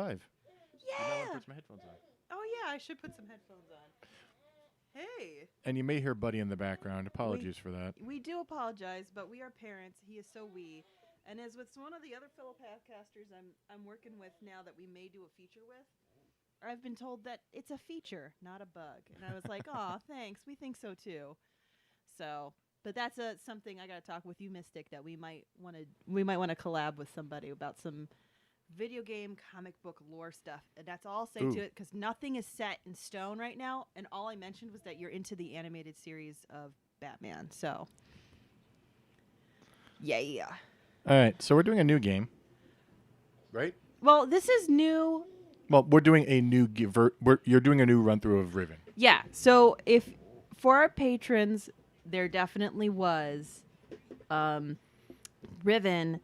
live. Yeah. You might want to put some headphones on. Oh yeah, I should put some headphones on. Hey. And you may hear Buddy in the background. Apologies for that. We do apologize, but we are parents. He is so we. And as with one of the other fellow podcasters I'm working with now that we may do a feature with, I've been told that it's a feature, not a bug. And I was like, "Aw, thanks. We think so too." So, but that's something I got to talk with you, Mystic, that we might want to collab with somebody about some video game comic book lore stuff. And that's all I'll say to it, because nothing is set in stone right now. And all I mentioned was that you're into the animated series of Batman. So, yeah. All right, so we're doing a new game, right? Well, this is new. Well, we're doing a new you're doing a new run through of Riven. Yeah. So if for our patrons, there definitely was Riven.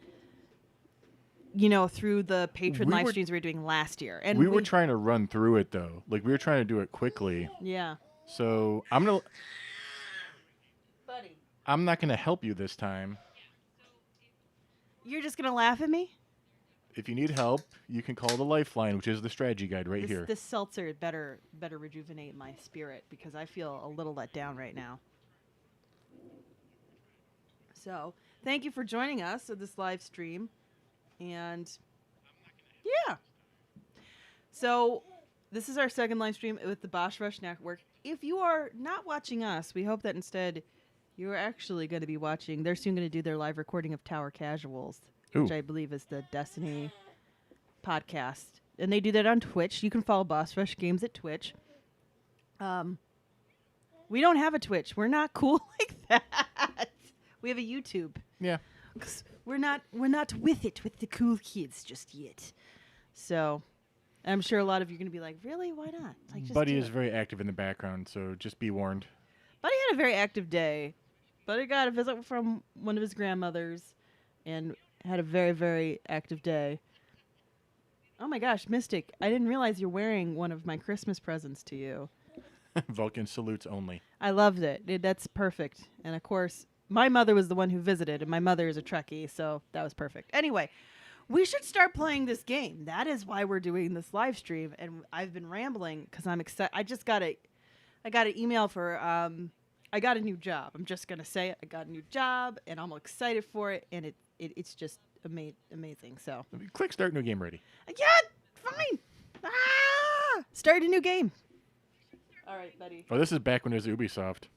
You know, through the patron live streams we were doing last year, and we were trying to run through it though. Like we were trying to do it quickly. Yeah. So Buddy. I'm not gonna help you this time. You're just gonna laugh at me? If you need help, you can call the Lifeline, which is the strategy guide right here. This seltzer better rejuvenate my spirit because I feel a little let down right now. So, thank you for joining us at this live stream. And, yeah. So, this is our second live stream with the Bosch Rush Network. If you are not watching us, we hope that instead you are actually going to be watching. They're soon going to do their live recording of Tower Casuals, which I believe is the Destiny podcast. And they do that on Twitch. You can follow Boss Rush Games at Twitch. We don't have a Twitch. We're not cool like that. We have a YouTube. Yeah. We're not with the cool kids just yet. So I'm sure a lot of you are going to be like, really? Why not? Like, just Buddy is very active in the background, so just be warned. Buddy had a very active day. Buddy got a visit from one of his grandmothers and had a very, very active day. Oh my gosh, Mystic, I didn't realize you're wearing one of my Christmas presents to you. Vulcan salutes only. I loved it. That's perfect. And of course, my mother was the one who visited, and my mother is a Trekkie, so that was perfect. Anyway, we should start playing this game. That is why we're doing this live stream, and I've been rambling because I'm excited. I got an email for, I got a new job. I'm just going to say it. I got a new job, and I'm excited for it, and it's just amazing. So Click start new game ready. Yeah, fine. Start a new game. All right, buddy. Oh, this is back when it was Ubisoft.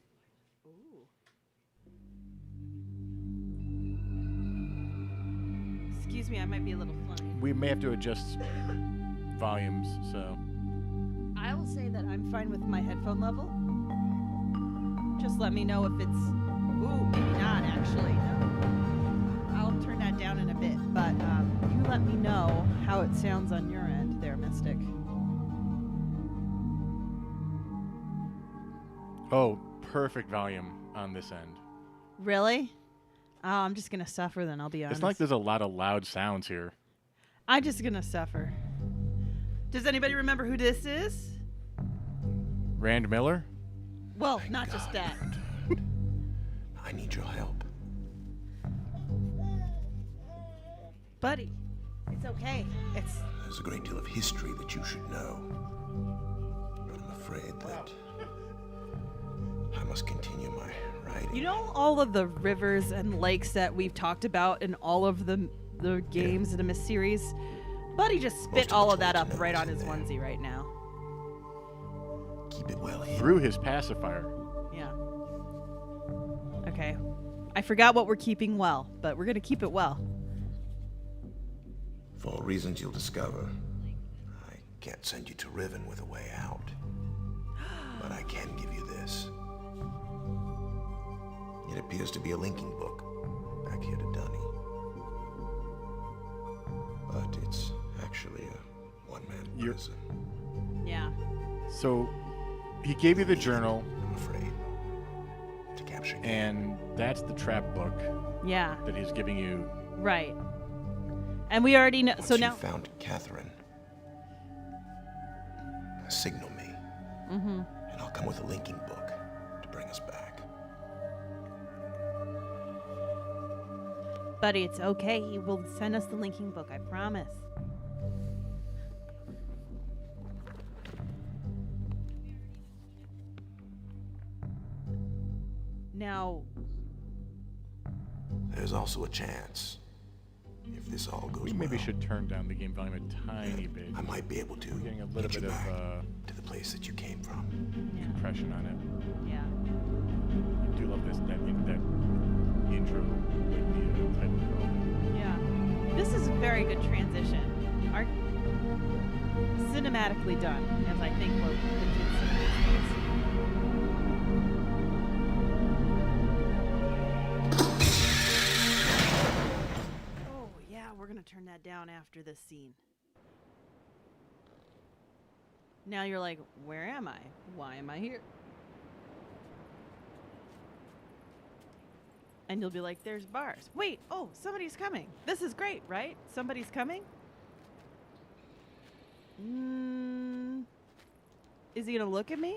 Excuse me, I might be a little funny. We may have to adjust volumes, so. I will say that I'm fine with my headphone level. Just let me know if it's... Ooh, maybe not, actually. No. I'll turn that down in a bit. But you let me know how it sounds on your end there, Mystic. Oh, perfect volume on this end. Really? Oh, I'm just going to suffer then, I'll be honest. It's not like there's a lot of loud sounds here. I'm just going to suffer. Does anybody remember who this is? Rand Miller? Well, not just that. I need your help. Buddy, it's okay. There's a great deal of history that you should know. But I'm afraid that I must continue my writing. You know all of the rivers and lakes that we've talked about in all of the games in the Myst series? Buddy just spit all of that up right on his onesie right now. Keep it well hidden. Through his pacifier. Yeah. Okay. I forgot what we're keeping well, but we're going to keep it well. For reasons you'll discover, I can't send you to Riven with a way out. But I can give you this. It appears to be a linking book back here to Dunny. But it's actually a one-man prison. Yeah. So he gave you the journal. I'm afraid. To capture you. And that's the trap book. Yeah. That he's giving you. Right. And we already know. Once so you now. Found Catherine. Signal me. Mm-hmm. And I'll come with a linking book to bring us back. Buddy, it's okay. He will send us the linking book, I promise. Now, There's also a chance, if this all goes We well, maybe should turn down the game volume a tiny bit. I might be able to We're getting a little get you bit of back uh, to the place that you came from. yeah, compression on it. yeah. I do love that intro, like the title girl. Yeah. This is a very good transition. Cinematically done, as I think what the kids say these days. Oh, yeah, we're going to turn that down after this scene. Now you're like, where am I? Why am I here? And you'll be like, there's bars. Wait, oh, somebody's coming. This is great, right? Somebody's coming? Is he going to look at me?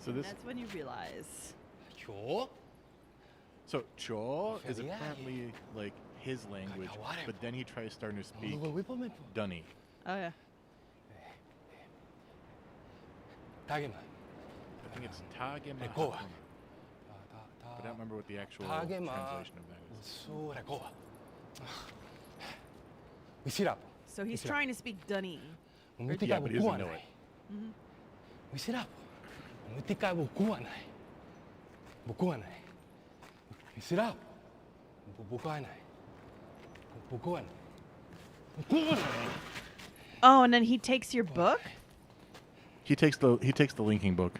So this, That's when you realize. so Cho is Familiar. apparently like his language, Kakawarevo. but then he tries starting to speak Dunny. Oh, yeah. I think it's Tagema. Ekoa. But I don't remember what the actual Tagema. translation of that is. So he's Isira. trying to speak Dunny. Yeah, but he doesn't know it. Oh, and then he takes your book? He takes the linking book.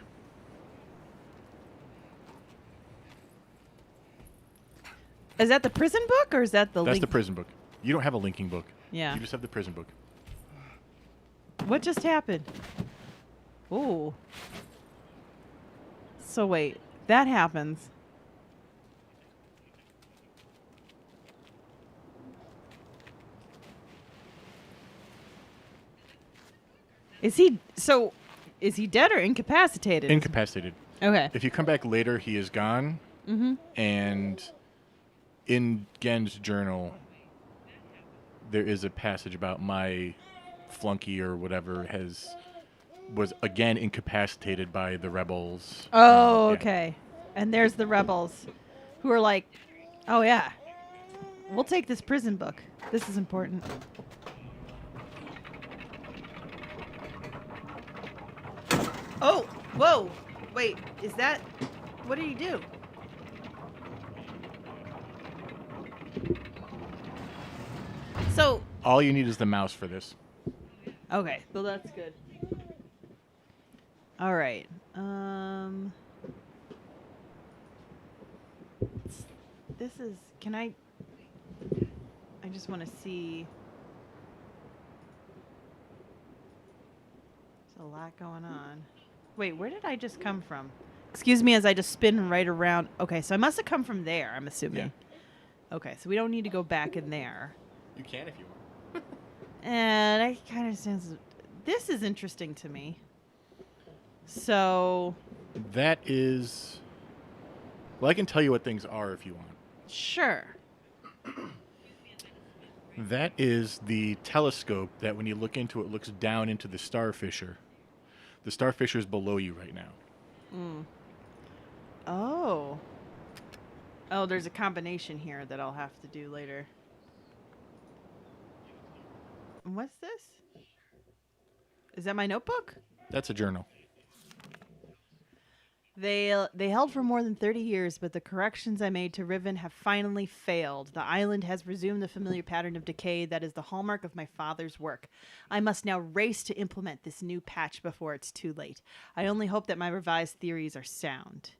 Is that the prison book or is that the That's link? the prison book. You don't have a linking book. Yeah. You just have the prison book. What just happened? Ooh. So wait, that happens. Is he dead or incapacitated? Incapacitated. Okay. If you come back later, he is gone. Mm-hmm. And in Gen's journal, there is a passage about my flunky or whatever was again incapacitated by the rebels. Oh, Yeah. okay. And there's the rebels who are like, oh, yeah, we'll take this prison book. This is important. Oh, whoa. Wait, is that. What did he do? So, All you need is the mouse for this. okay, so that's good. All right. This is. Can I just want to see. There's a lot going on. Wait, where did I just come from? Excuse me as I just spin right around. Okay, so I must have come from there, I'm assuming. Okay, so we don't need to go back in there. You can if you want. And I kind of sense this is interesting to me. So, That is. Well, I can tell you what things are if you want. sure. That is the telescope that when you look into it looks down into the starfisher. The starfisher is below you right now. Oh. Oh, there's a combination here that I'll have to do later. And what's this? Is that my notebook? That's a journal. They held for more than 30 years, but the corrections I made to Riven have finally failed. The island has resumed the familiar pattern of decay that is the hallmark of my father's work. I must now race to implement this new patch before it's too late. I only hope that my revised theories are sound.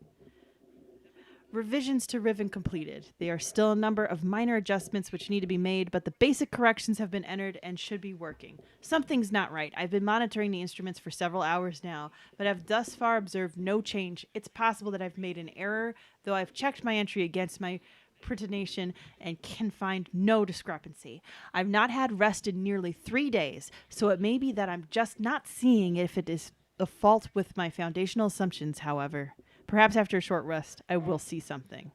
Revisions to Riven completed. There are still a number of minor adjustments which need to be made, but the basic corrections have been entered and should be working. Something's not right. I've been monitoring the instruments for several hours now, but have thus far observed no change. It's possible that I've made an error, though I've checked my entry against my pretination and can find no discrepancy. I've not had rest in nearly 3 days, so it may be that I'm just not seeing if it is a fault with my foundational assumptions, however. Perhaps after a short rest, I will see something.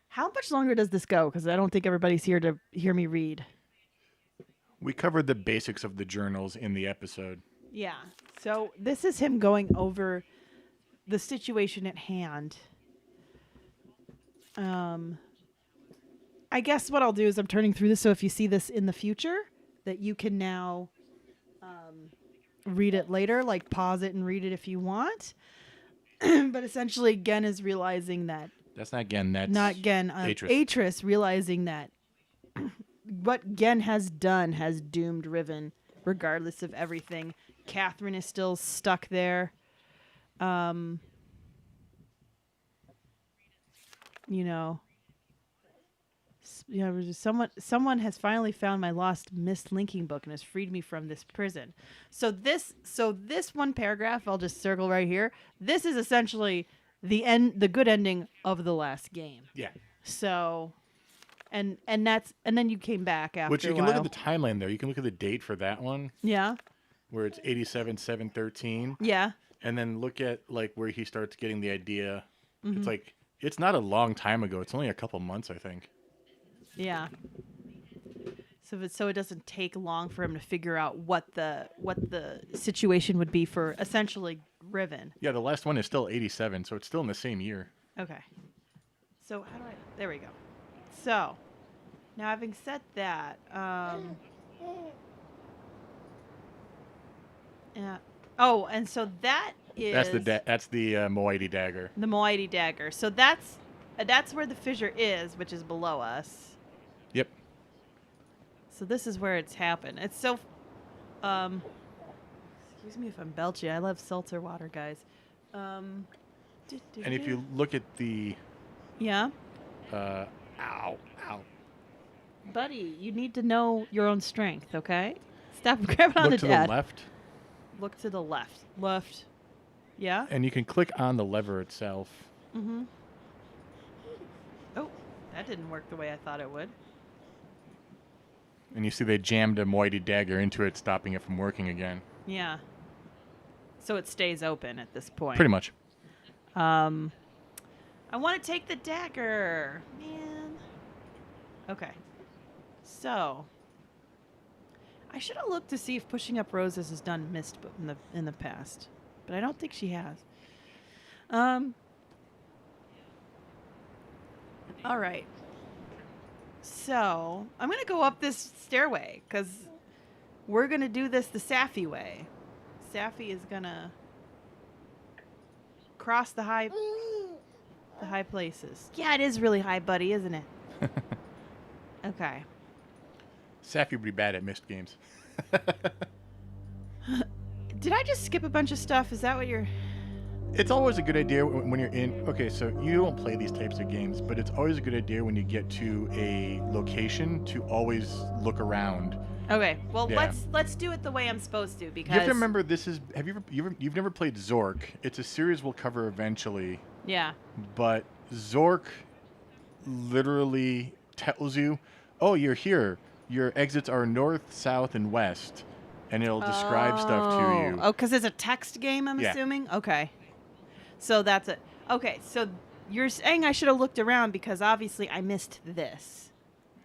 How much longer does this go? Because I don't think everybody's here to hear me read. We covered the basics of the journals in the episode. Yeah. So this is him going over the situation at hand. I guess what I'll do is I'm turning through this, so if you see this in the future, that you can now read it later, like pause it and read it if you want. But essentially, Gen is realizing that That's not Gen. That's not Gen, Atris. Atris realizing that what Gen has done has doomed Riven, regardless of everything. Catherine is still stuck there. You know, someone has finally found my lost mislinking book and has freed me from this prison. So this one paragraph, I'll just circle right here. This is essentially the good ending of the last game. Yeah. So, and then you came back after. Which you a can while. look at the timeline there. You can look at the date for that one. Yeah. Where it's 87/7/13. Yeah. And then look at like where he starts getting the idea. Mm-hmm. It's like it's not a long time ago. It's only a couple months, I think. Yeah. So it doesn't take long for him to figure out what the situation would be for essentially Riven. Yeah, the last one is still 87, so it's still in the same year. Okay. So how do I? There we go. So now having said that, yeah. Oh, and so that is That's the Moiety dagger. the Moiety dagger. So that's where the fissure is, which is below us. Yep. So this is where it's happened. It's so, excuse me if I'm belchy. I love seltzer water, guys. And if you look at the, yeah, ow, buddy, you need to know your own strength. Okay, stop grabbing on look the to dad. the left, Look to the left. Left. Yeah. and you can click on the lever itself. Mm-hmm. Oh, that didn't work the way I thought it would. And you see they jammed a Moiety dagger into it, stopping it from working again. Yeah. So it stays open at this point. Pretty much. I want to take the dagger, man. Okay. So I should have looked to see if pushing up roses has done mist in the past, but I don't think she has. All right. So I'm gonna go up this stairway because we're gonna do this the Safi way. Safi is gonna cross the high places. Yeah, it is really high, buddy, isn't it? Okay. Safi would be bad at missed games. Did I just skip a bunch of stuff? Is that what you're... It's always a good idea when you're in... Okay, so you don't play these types of games, but it's always a good idea when you get to a location to always look around. Okay, well, Yeah. let's do it the way I'm supposed to, because... You have to remember this is... You've never played Zork. It's a series we'll cover eventually. Yeah. But Zork literally tells you, oh, you're here. Your exits are north, south, and west. And it'll describe stuff to you. Oh, because it's a text game, I'm Yeah. assuming? Okay. So that's it. Okay, so you're saying I should have looked around because obviously I missed this.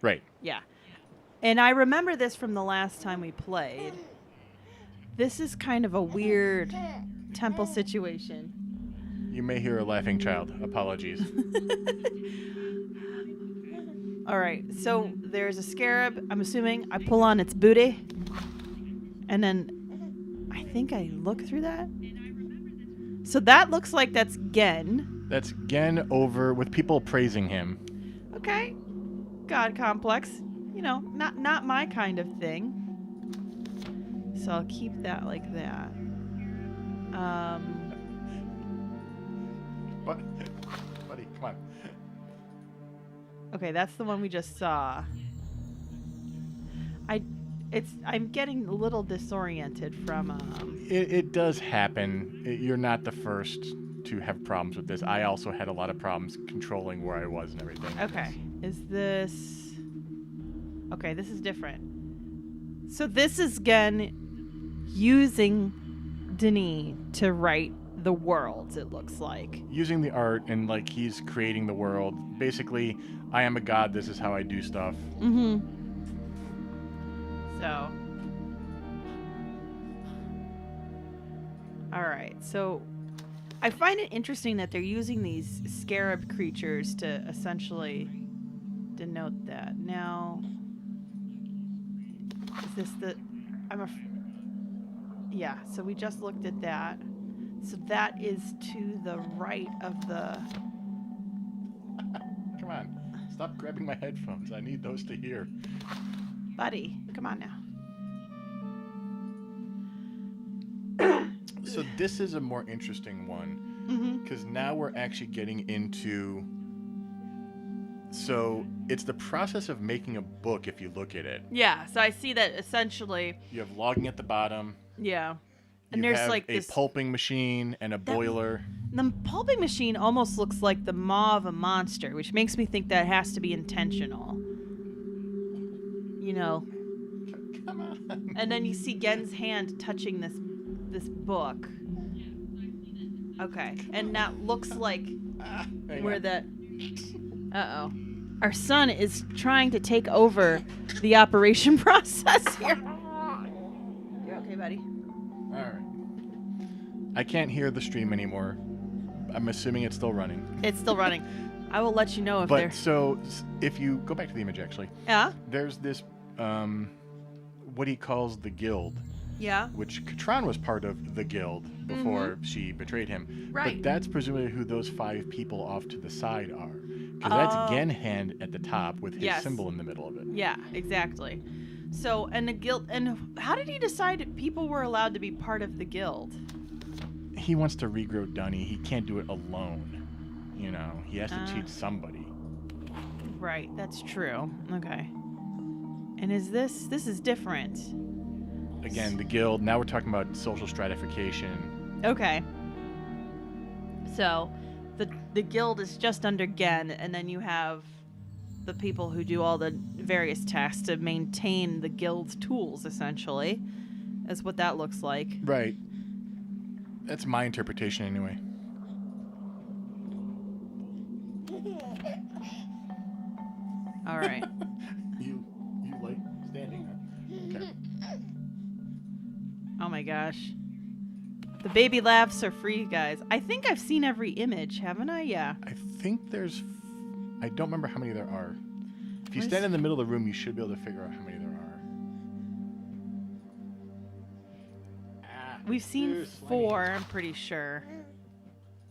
Right. Yeah. And I remember this from the last time we played. This is kind of a weird temple situation. You may hear a laughing child. Apologies. All right, so there's a scarab. I'm assuming I pull on its booty. And then I think I look through that. So that looks like that's Gen. That's Gen over with people praising him. Okay. God complex. You know, not my kind of thing. So I'll keep that like that. Buddy, come on. Okay, that's the one we just saw. I'm getting a little disoriented from It does happen. You're not the first to have problems with this. I also had a lot of problems controlling where I was and everything. Okay. Is this... Okay, this is different. So this is Gen using Denis to write the worlds, it looks like. Using the art and like he's creating the world. Basically, I am a god, this is how I do stuff. Mm-hmm. So... Alright, so... I find it interesting that they're using these scarab creatures to essentially denote that. Now, is this the? Yeah. So we just looked at that. So that is to the right of the. Come on. Stop grabbing my headphones. I need those to hear. Buddy, come on now. So this is a more interesting one because now we're actually getting into. So it's the process of making a book if you look at it. Yeah. So I see that essentially. You have logging at the bottom. Yeah. And You there's have like a this pulping machine and a boiler. The pulping machine almost looks like the maw of a monster, which makes me think that has to be intentional. You know. Come on. And then you see Gen's hand touching this book. Okay. And that looks like where that. Uh-oh. Our son is trying to take over the operation process here. You okay, buddy? All right. I can't hear the stream anymore. I'm assuming it's still running. It's still running. I will let you know if But they're... so if you go back to the image, actually. Yeah? There's this, what he calls the guild. Yeah? Which Katran was part of the guild before she betrayed him. Right. But that's presumably who those 5 people off to the side are. Because that's Gen hand at the top with his symbol in the middle of it. Yeah, exactly. So, and the guild... And how did he decide people were allowed to be part of the guild? He wants to regrow Dunny. He can't do it alone. You know, he has to cheat somebody. Right, that's true. Okay. And is this is different. Again, the guild, now we're talking about social stratification. Okay. So, the guild is just under Gen, and then you have the people who do all the various tasks to maintain the guild's tools, essentially. That's what that looks like. Right. That's my interpretation anyway. All right. You like standing, huh? Okay. Oh my gosh. The baby laughs are free, guys. I think I've seen every image, haven't I? Yeah. I think there's... I don't remember how many there are. If you stand in the middle of the room, you should be able to figure out how many there are. We've seen 4, I'm pretty sure.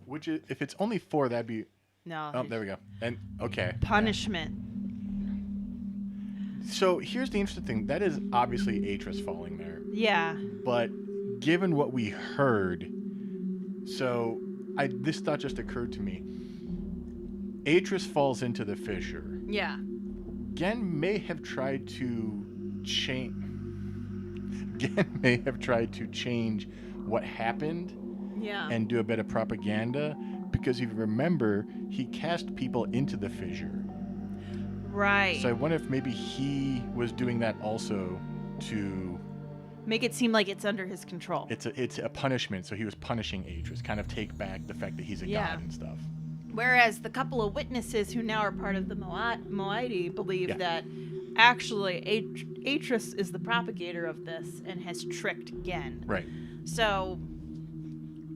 Which is, if it's only 4, that'd be... No. Oh, there we go. And, okay. Punishment. So, here's the interesting thing. That is obviously Atris falling there. Yeah. But, given what we heard... So, this thought just occurred to me. Atris falls into the fissure. Yeah. Gen may have tried to change... Gen may have tried to change what happened and do a bit of propaganda because if you remember, he cast people into the fissure. Right. So I wonder if maybe he was doing that also to make it seem like it's under his control. It's a punishment, so he was punishing Atris, kind of take back the fact that he's a god and stuff. Whereas the couple of witnesses who now are part of the Moaidi believe that actually Atris is the propagator of this and has tricked Gen. Right. So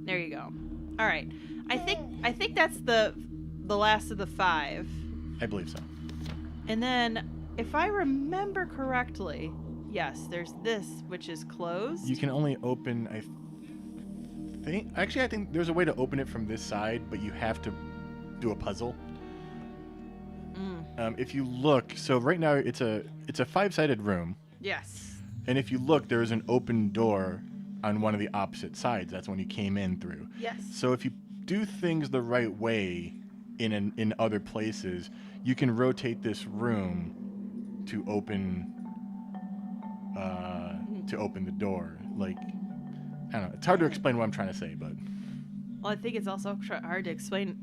there you go. All right. I think that's the last of the 5. I believe so. And then if I remember correctly, yes, there's this which is closed. You can only open I think there's a way to open it from this side, but you have to do a puzzle. If you look, so right now it's a 5-sided room. Yes. And if you look, there is an open door on one of the opposite sides. That's when you came in through. Yes. So if you do things the right way in other places, you can rotate this room to open the door. Like, I don't know. It's hard to explain what I'm trying to say, but. Well, I think it's also hard to explain.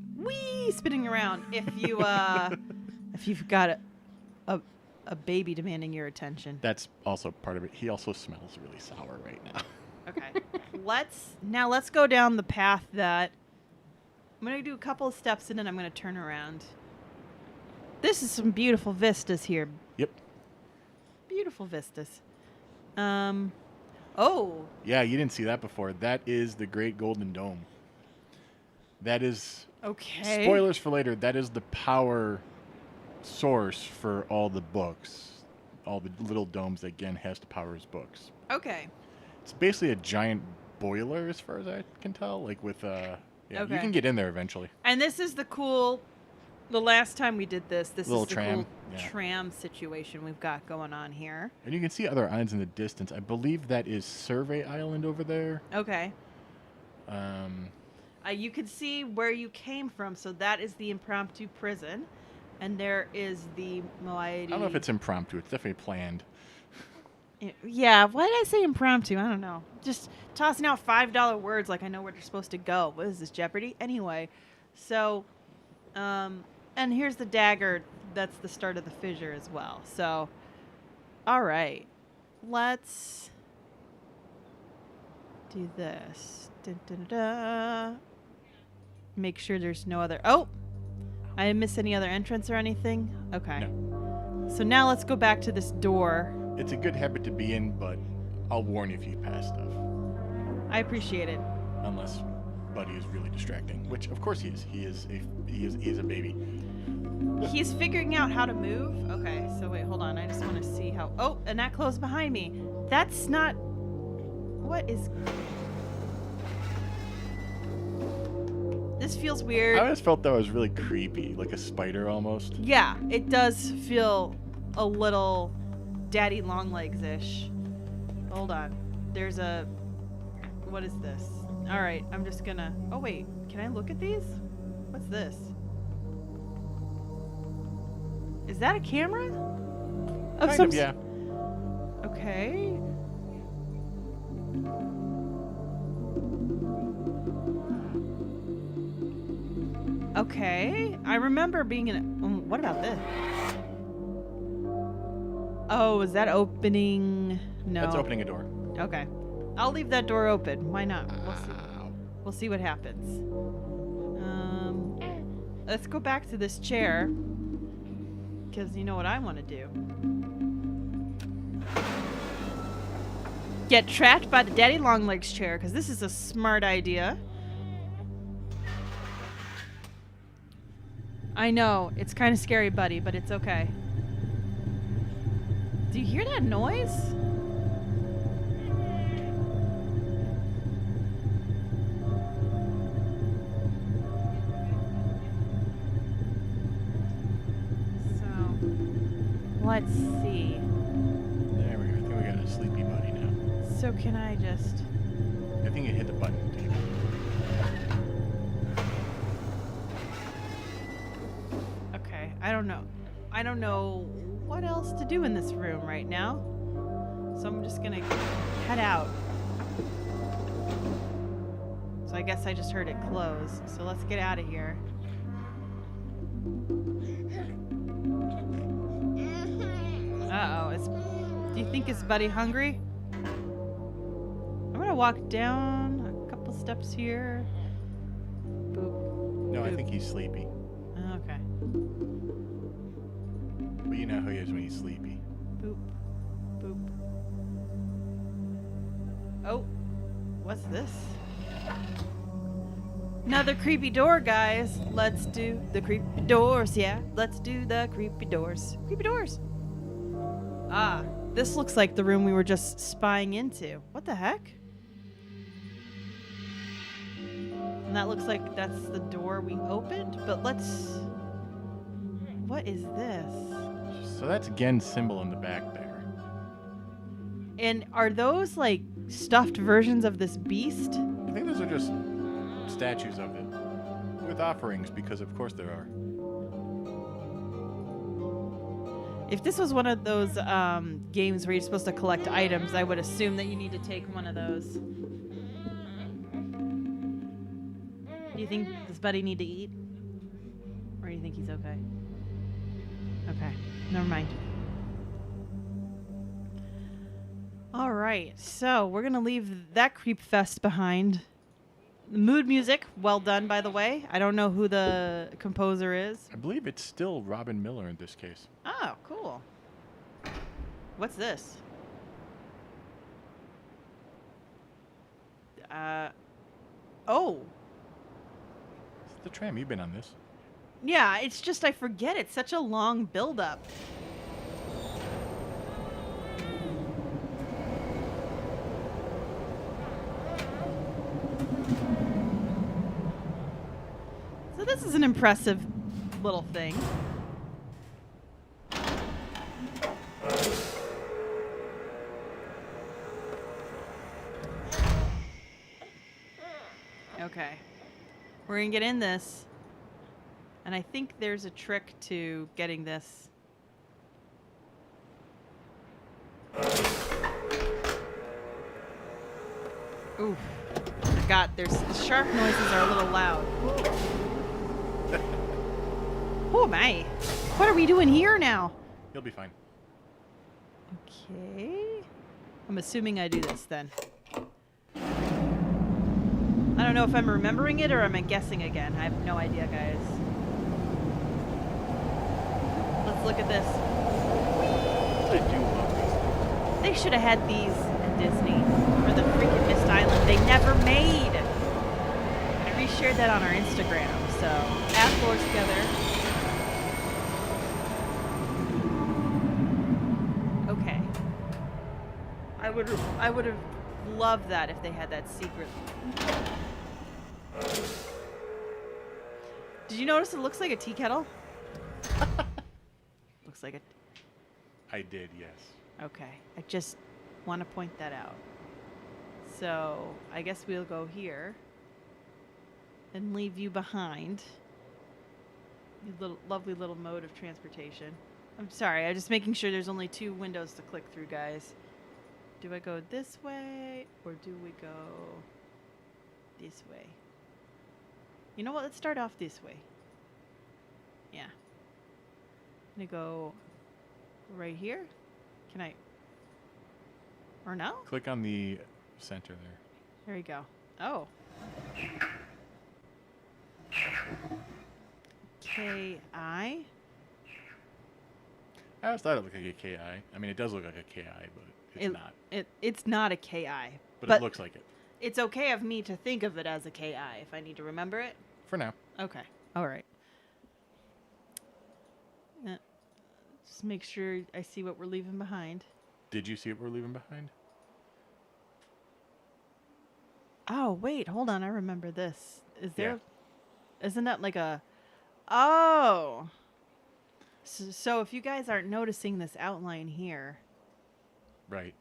Spinning around if you if you've got a baby demanding your attention. That's also part of it. He also smells really sour right now. Okay. Let's go down the path that I'm going to do a couple of steps and then I'm going to turn around. This is some beautiful vistas here. Yep. Beautiful vistas. Oh. Yeah, you didn't see that before. That is the Great Golden Dome. That is Okay. spoilers for later. That is the power source for all the books, all the little domes that Gen has to power his books. Okay. It's basically a giant boiler, as far as I can tell. Like with yeah, you Okay. can get in there eventually. And this is the last time we did this Little is the tram, cool yeah. tram situation we've got going on here. And you can see other islands in the distance. I believe that is Survey Island over there. Okay. You can see where you came from, so that is the impromptu prison. And there is the Moiety. I don't know if it's impromptu. It's definitely planned. Yeah, why did I say impromptu? I don't know. Just tossing out $5 words like I know where they're supposed to go. What is this, Jeopardy? Anyway, so, and here's the dagger. That's the start of the fissure as well. So, all right. Let's do this. Dun, dun, dun, dun. Make sure there's no other... Oh! I didn't miss any other entrance or anything? Okay. No. So now let's go back to this door. It's a good habit to be in, but I'll warn you if you pass stuff. I appreciate it. Unless Buddy is really distracting, which of course he is. He is a baby. He's figuring out how to move. Okay, so wait, hold on. I just want to see how... Oh, and that closed behind me. That's not... What is... This feels weird. I always felt that was really creepy, like a spider almost. Yeah, it does feel a little daddy long legs-ish. Hold on. There's a... What is this? Alright, I'm just gonna... Oh, wait. Can I look at these? What's this? Is that a camera? Kind of, yeah. Okay. Okay. I remember being in... what about this? Oh, is that opening? No. That's opening a door. Okay. I'll leave that door open. Why not? We'll see. We'll see what happens. Let's go back to this chair. Because you know what I want to do. Get trapped by the daddy longlegs chair, because this is a smart idea. I know, it's kind of scary, buddy, but it's okay. Do you hear that noise? So, let's see. There we go. I think we got a sleepy buddy now. So can I just... I think you hit the button, Dave. Okay, I don't know. I don't know what else to do in this room right now. So I'm just gonna head out. So I guess I just heard it close. So let's get out of here. Uh-oh. Do you think is Buddy hungry? I'm gonna walk down a couple steps here. Boop. No, I boop. think he's sleepy. Okay. But you know how he is when he's sleepy. Boop. Boop. Oh. What's this? Another creepy door, guys. Let's do the creepy doors, yeah. Let's do the creepy doors. Creepy doors. Ah, this looks like the room we were just spying into. What the heck? And that looks like that's the door we opened, but let's... What is this? So that's Gen's symbol in the back there. And are those like stuffed versions of this beast? I think those are just statues of it. With offerings, because of course there are. If this was one of those games where you're supposed to collect items, I would assume that you need to take one of those. Do you think does Buddy need to eat? Or do you think he's okay? Okay, never mind. All right, so we're going to leave that creep fest behind. The mood music, well done, by the way. I don't know who the composer is. I believe it's still Robin Miller in this case. Oh, cool. What's this? Oh. The tram, you've been on this. Yeah, it's just I forget. It's such a long build-up. So this is an impressive little thing. Okay. We're going to get in this. And I think there's a trick to getting this. Oof. Forgot the sharp noises are a little loud. Oh my. What are we doing here now? You'll be fine. Okay. I'm assuming I do this then. I don't know if I'm remembering it or am I guessing again. I have no idea, guys. Let's look at this. I do love these things. They should have had these in Disney for the freaking Mist Island. They never made. I reshared that on our Instagram. So add floors together. Okay. I would have loved that if they had that secret. Did you notice it looks like a tea kettle? Looks like it. I did, yes. Okay. I just want to point that out. So I guess we'll go here and leave you behind. You little lovely little mode of transportation. I'm sorry. I'm just making sure there's only 2 windows to click through, guys. Do I go this way or do we go this way? You know what? Let's start off this way. Yeah. I'm going to go right here. Can I? Or no? Click on the center there. There you go. Oh. K-I? I always thought it looked like a KI. I mean, it does look like a KI, but it's not. It's not a KI. But it looks like it. It's okay of me to think of it as a KI if I need to remember it. For now. Okay. All right. Just make sure I see what we're leaving behind. Did you see what we're leaving behind? Oh, wait. Hold on. I remember this. Is there... Yeah. Isn't that like a... Oh. So if you guys aren't noticing this outline here... Right.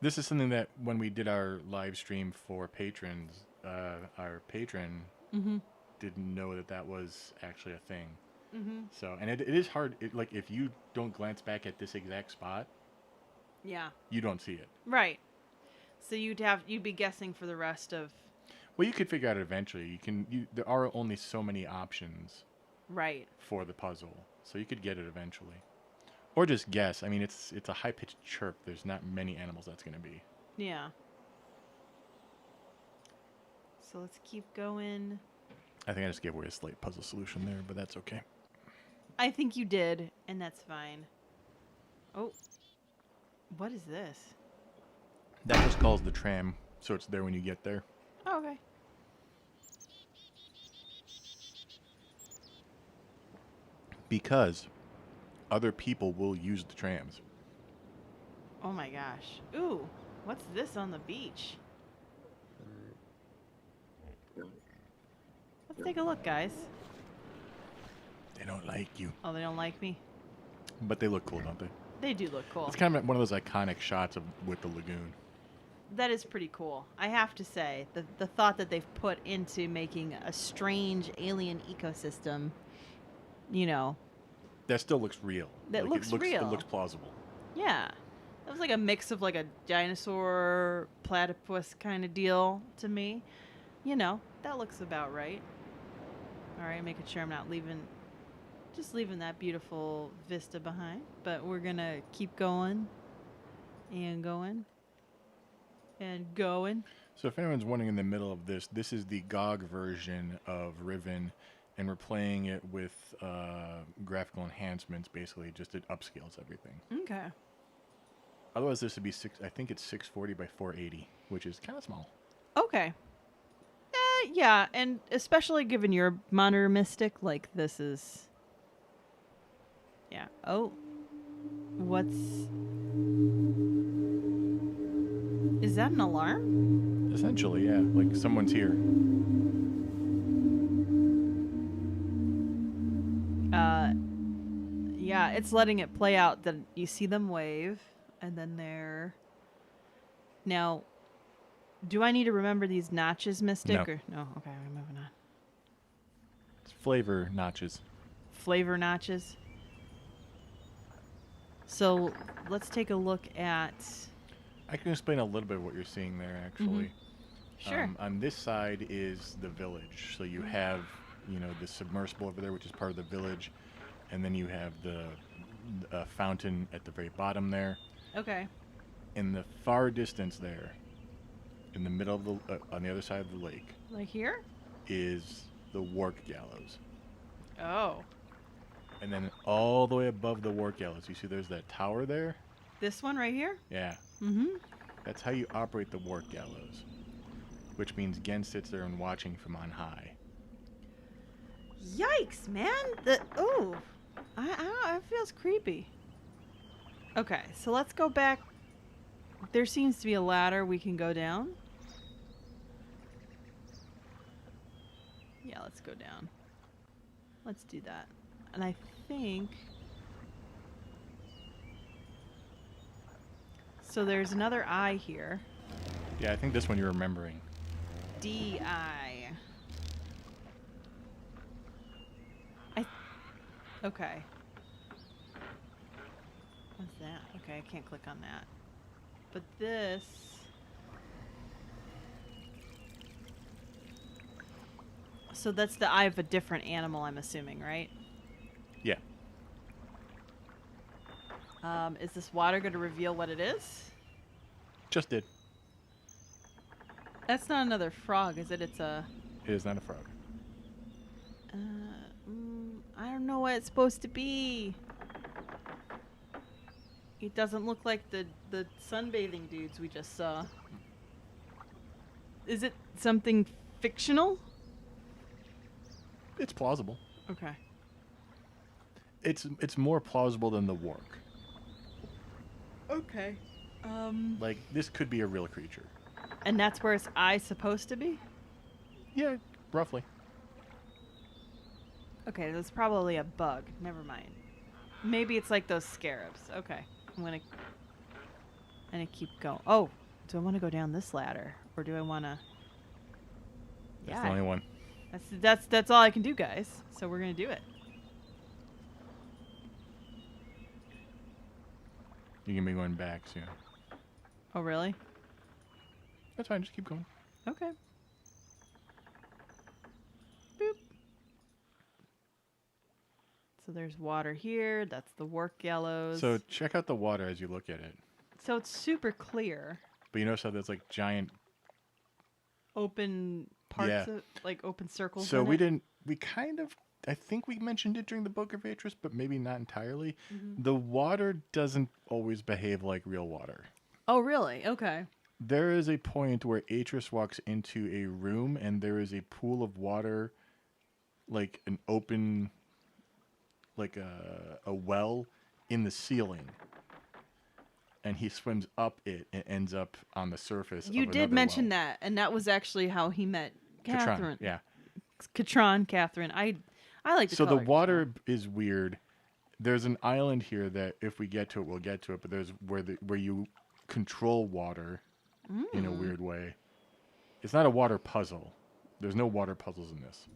This is something that when we did our live stream for patrons, our patron didn't know that that was actually a thing. Mm-hmm. So, and it is hard. Like, if you don't glance back at this exact spot, yeah, you don't see it. Right. So you'd be guessing for the rest of. Well, you could figure out it eventually. There are only so many options. Right. For the puzzle, so you could get it eventually, or just guess. I mean, it's a high pitched chirp. There's not many animals that's gonna be. Yeah. So let's keep going. I think I just gave away a slight puzzle solution there, but that's okay. I think you did, and that's fine. Oh. What is this? That just calls the tram, so it's there when you get there. Oh, okay. Because other people will use the trams. Oh my gosh. Ooh, what's this on the beach? Let's take a look, guys. They don't like you. Oh, they don't like me? But they look cool, don't they? They do look cool. It's kind of one of those iconic shots with the lagoon. That is pretty cool. I have to say, the thought that they've put into making a strange alien ecosystem, you know. That still looks real. That looks real. It looks plausible. Yeah. That was like a mix of like a dinosaur platypus kind of deal to me. You know, that looks about right. All right, making sure I'm not leaving that beautiful vista behind. But we're going to keep going and going and going. So if anyone's wondering in the middle of this is the GOG version of Riven, and we're playing it with graphical enhancements, basically. Just it upscales everything. Okay. Otherwise, this would be I think it's 640 by 480, which is kind of small. Okay. Yeah, and especially given you're a monitor mystic, like this is. Yeah. Oh. What's. Is that an alarm? Essentially, yeah. Like someone's here. Yeah, it's letting it play out that you see them wave, and then they're. Now, do I need to remember these notches, Mystic? No. Or no? Okay, we're moving on. It's flavor notches. Flavor notches. So let's take a look at. I can explain a little bit of what you're seeing there, actually. Sure. On this side is the village. So you have, the submersible over there, which is part of the village. And then you have the fountain at the very bottom there. Okay. In the far distance there, in the middle of the, on the other side of the lake, Like here? is the Wark Gallows. Oh. And then all the way above the Wark Gallows, you see there's that tower there? This one right here? Yeah. Mm-hmm. That's how you operate the Wark Gallows. Which means Gen sits there and watching from on high. Yikes, man! It feels creepy. Okay, so let's go back. There seems to be a ladder we can go down. Yeah, let's go down. Let's do that. And I think... So there's another eye here. Yeah, I think this one you're remembering. D-I. Okay. What's that? Okay, I can't click on that. But this... So that's the eye of a different animal, I'm assuming, right? Yeah. Is this water going to reveal what it is? Just did. That's not another frog, is it? It's a... It is not a frog. I don't know what it's supposed to be. It doesn't look like the sunbathing dudes we just saw. Is it something fictional? It's plausible. Okay. It's more plausible than the Wark. Okay. Like, this could be a real creature. And that's where its eye's supposed to be? Yeah, roughly. Okay, that's probably a bug. Never mind. Maybe it's like those scarabs. Okay. I'm gonna keep going. Oh, do I want to go down this ladder? Or do I want to... That's the only one. That's all I can do, guys. So we're gonna do it. You can be going back soon. Oh, really? That's fine, just keep going. Okay. Boop. So there's water here. That's the Wark Gallows. So check out the water as you look at it. So it's super clear. But you notice how there's like giant... Open parts Yeah. of, like open circles. So in we kind of, I think we mentioned it during the Book of Atris, but maybe not entirely. Mm-hmm. The water doesn't always behave like real water. Oh, really? Okay. There is a point where Atris walks into a room and there is a pool of water, like an open, like a well in the ceiling. And he swims up it and ends up on the surface. You of did another mention well. that, and that was actually how he met Catherine. Yeah. Catherine. I like to So call the her water is weird. There's an island here that if we get to it, we'll get to it. But there's where you control water in a weird way. It's not a water puzzle. There's no water puzzles in this.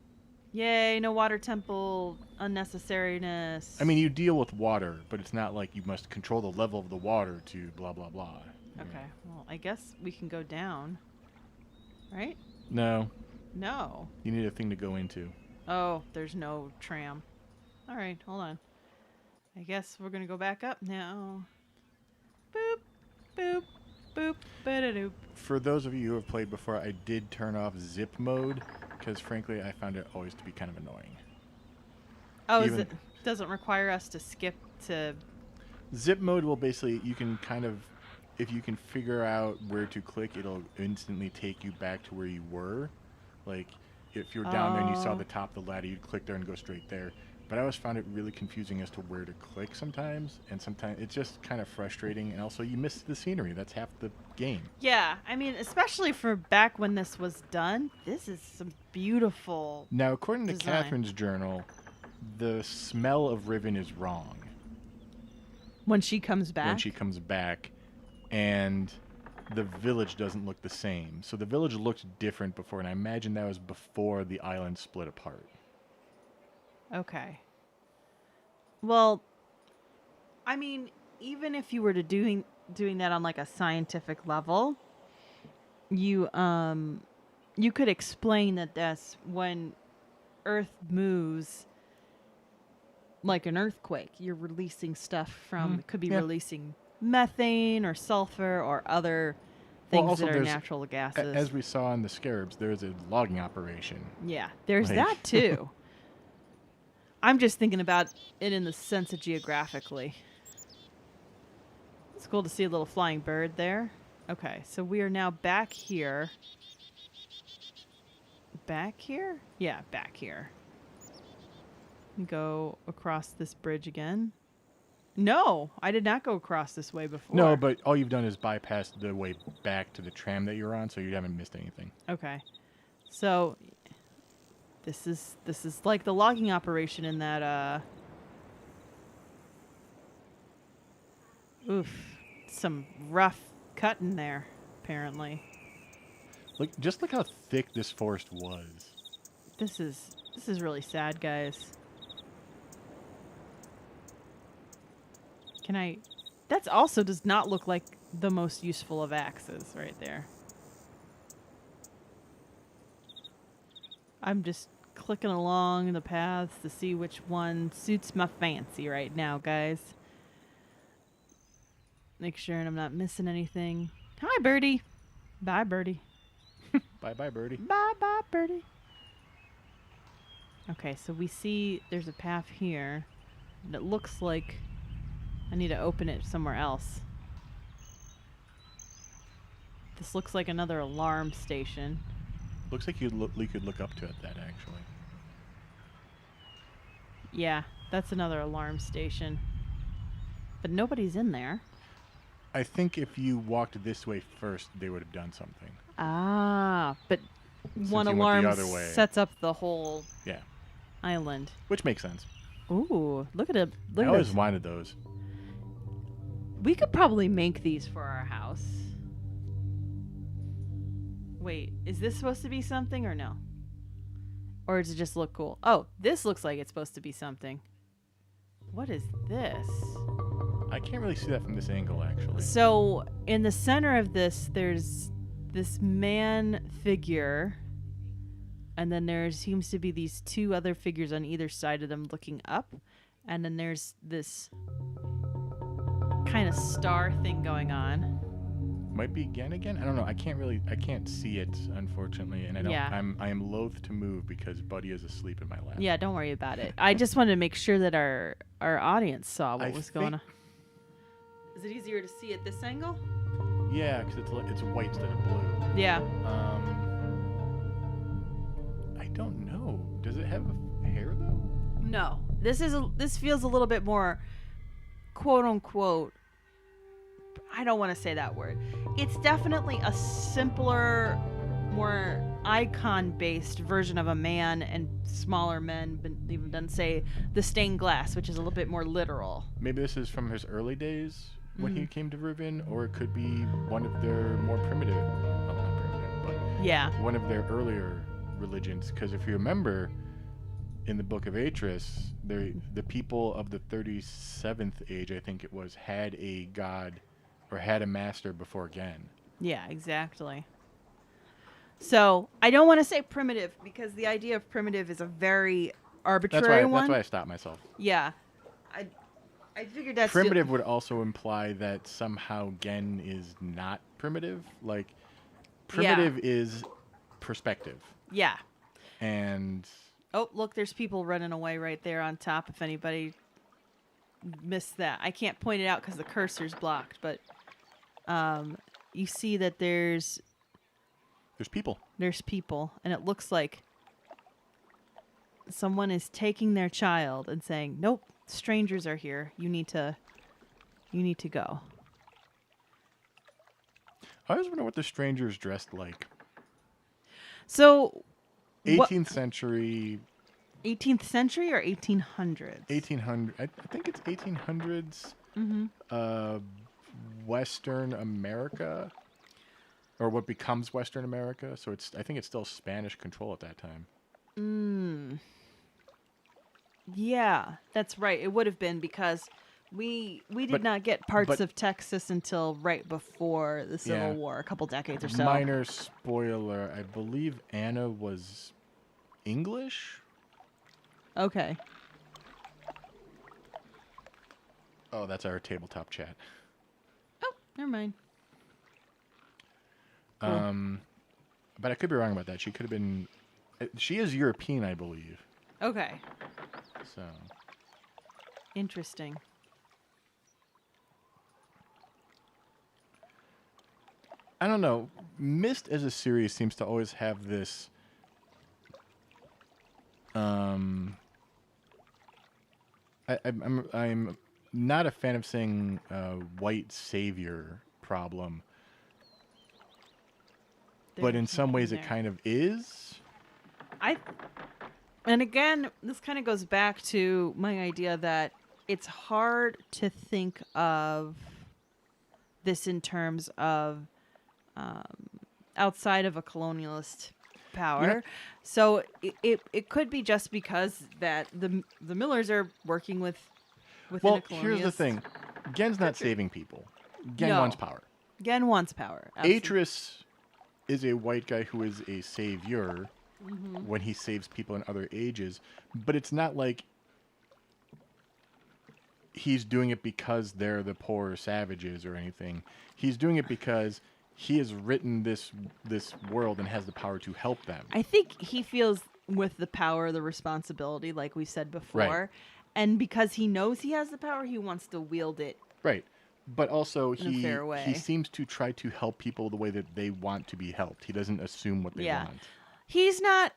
Yay, no water temple unnecessariness. I mean, you deal with water, but it's not like you must control the level of the water to blah, blah, blah. Okay, well, I guess we can go down. Right? No, No. you need a thing to go into. Oh, there's no tram. All right, hold on. I guess we're going to go back up now. Boop, boop, boop, ba-da-doop. For those of you who have played before, I did turn off zip mode because, frankly, I found it always to be kind of annoying. Oh, Even- it doesn't require us to skip to... Zip mode will basically, you can kind of, if you can figure out where to click, it'll instantly take you back to where you were. Like, if you're down there and you saw the top of the ladder, you'd click there and go straight there. But I always found it really confusing as to where to click sometimes, and sometimes it's just kind of frustrating. And also, you miss the scenery. That's half the game. Yeah, I mean, especially for back when this was done, this is some beautiful. Now, according to design. Catherine's journal, the smell of Riven is wrong When she comes back. when she comes back, and the village doesn't look the same. So the village looked different before, and I imagine that was before the island split apart. Okay. Well, I mean, even if you were to doing that on like a scientific level, you could explain that that's when Earth moves like an earthquake. You're releasing stuff from it could be Yeah. releasing methane or sulfur or other things also that are there's- natural gases. As we saw in the Scarabs, there's a logging operation. Yeah, there's Like- that too. I'm just thinking about it in the sense of geographically. It's cool to see a little flying bird there. Okay, so we are now back here. Back here? Yeah, back here. Go across this bridge again. No, I did not go across this way before. No, but all you've done is bypass the way back to the tram that you're on, so you haven't missed anything. Okay. So this is like the logging operation in that oof, some rough cutting there apparently. Just look how thick this forest was. This is really sad, guys. That's also does not look like the most useful of axes right there. I'm just clicking along the paths to see which one suits my fancy right now, guys. Make sure I'm not missing anything. Hi, birdie. Bye, birdie. Bye-bye, birdie. Bye, birdie. Okay, so we see there's a path here. And it looks like I need to open it somewhere else. This looks like another alarm station. Looks like you could look up to it, that actually. Yeah, that's another alarm station. But nobody's in there. I think if you walked this way first, they would have done something. Ah, but one you went the alarm other way. sets up the whole Yeah, island. which makes sense. Ooh, look at it. I Look at always this. wanted those. We could probably make these for our house. Wait, is this supposed to be something or no? Or does it just look cool? Oh, this looks like it's supposed to be something. What is this? I can't really see that from this angle, actually. So, in the center of this, there's this man figure. And then there seems to be these two other figures on either side of them looking up. And then there's this kind of star thing going on. Might be again. I don't know. I can't see it, unfortunately, and Yeah. I am loath to move because Buddy is asleep in my lap. Yeah, don't worry about it. I just wanted to make sure that our audience saw what I was going on. think- Is it easier to see at this angle? Yeah, because it's white instead of blue. Yeah. I don't know. Does it have hair though? No. This feels a little bit more quote unquote, I don't want to say that word. It's definitely a simpler, more icon-based version of a man and smaller men, but even than say the stained glass, which is a little bit more literal. Maybe this is from his early days when Mm-hmm. he came to Riven, or it could be one of their more primitive, well, not primitive, but Yeah. one of their earlier religions. Because if you remember, in the Book of Atris, the people of the 37th age, I think it was, had a god or had a master before Gen. Yeah, exactly. So I don't want to say primitive because the idea of primitive is a very arbitrary one. That's why I stopped myself. Yeah, I figured that's Primitive would also imply that somehow Gen is not primitive. Like, primitive is perspective. Yeah. And Oh, look, there's people running away right there on top. If anybody missed that, I can't point it out because the cursor's blocked. But you see that there's people. people, and it looks like someone is taking their child and saying, "Nope, strangers are here. You need to go." I always wonder what the strangers dressed like. So, 18th century. 18th century or 1800s? 1800. I think it's 1800s. Western America, or what becomes Western America. So I think it's still Spanish control at that time. Yeah, that's right. It would have been because we did not get parts of Texas until right before the Civil War, a couple decades or so. Minor spoiler: I believe Anna was English. Okay. Oh, that's our tabletop chat. Oh, never mind. Cool. But I could be wrong about that. She could have been. She is European, I believe. Okay. So. Interesting. I don't know. Myst as a series seems to always have this. I'm not a fan of saying white savior problem, but in some ways it kind of is. And again, this kind of goes back to my idea that it's hard to think of this in terms of outside of a colonialist power. Yeah. So it could be just because that the Millers are working within a colonialist. Here's the thing. Gen's not saving people. Gen wants power. Gen wants power. Absolutely. Atris is a white guy who is a savior when he saves people in other ages, but it's not like he's doing it because they're the poor savages or anything. He's doing it because he has written this world and has the power to help them. I think he feels with the power, the responsibility, like we said before. Right. And because he knows he has the power, he wants to wield it. Right. But also in a fair way. He seems to try to help people the way that they want to be helped. He doesn't assume what they want. He's not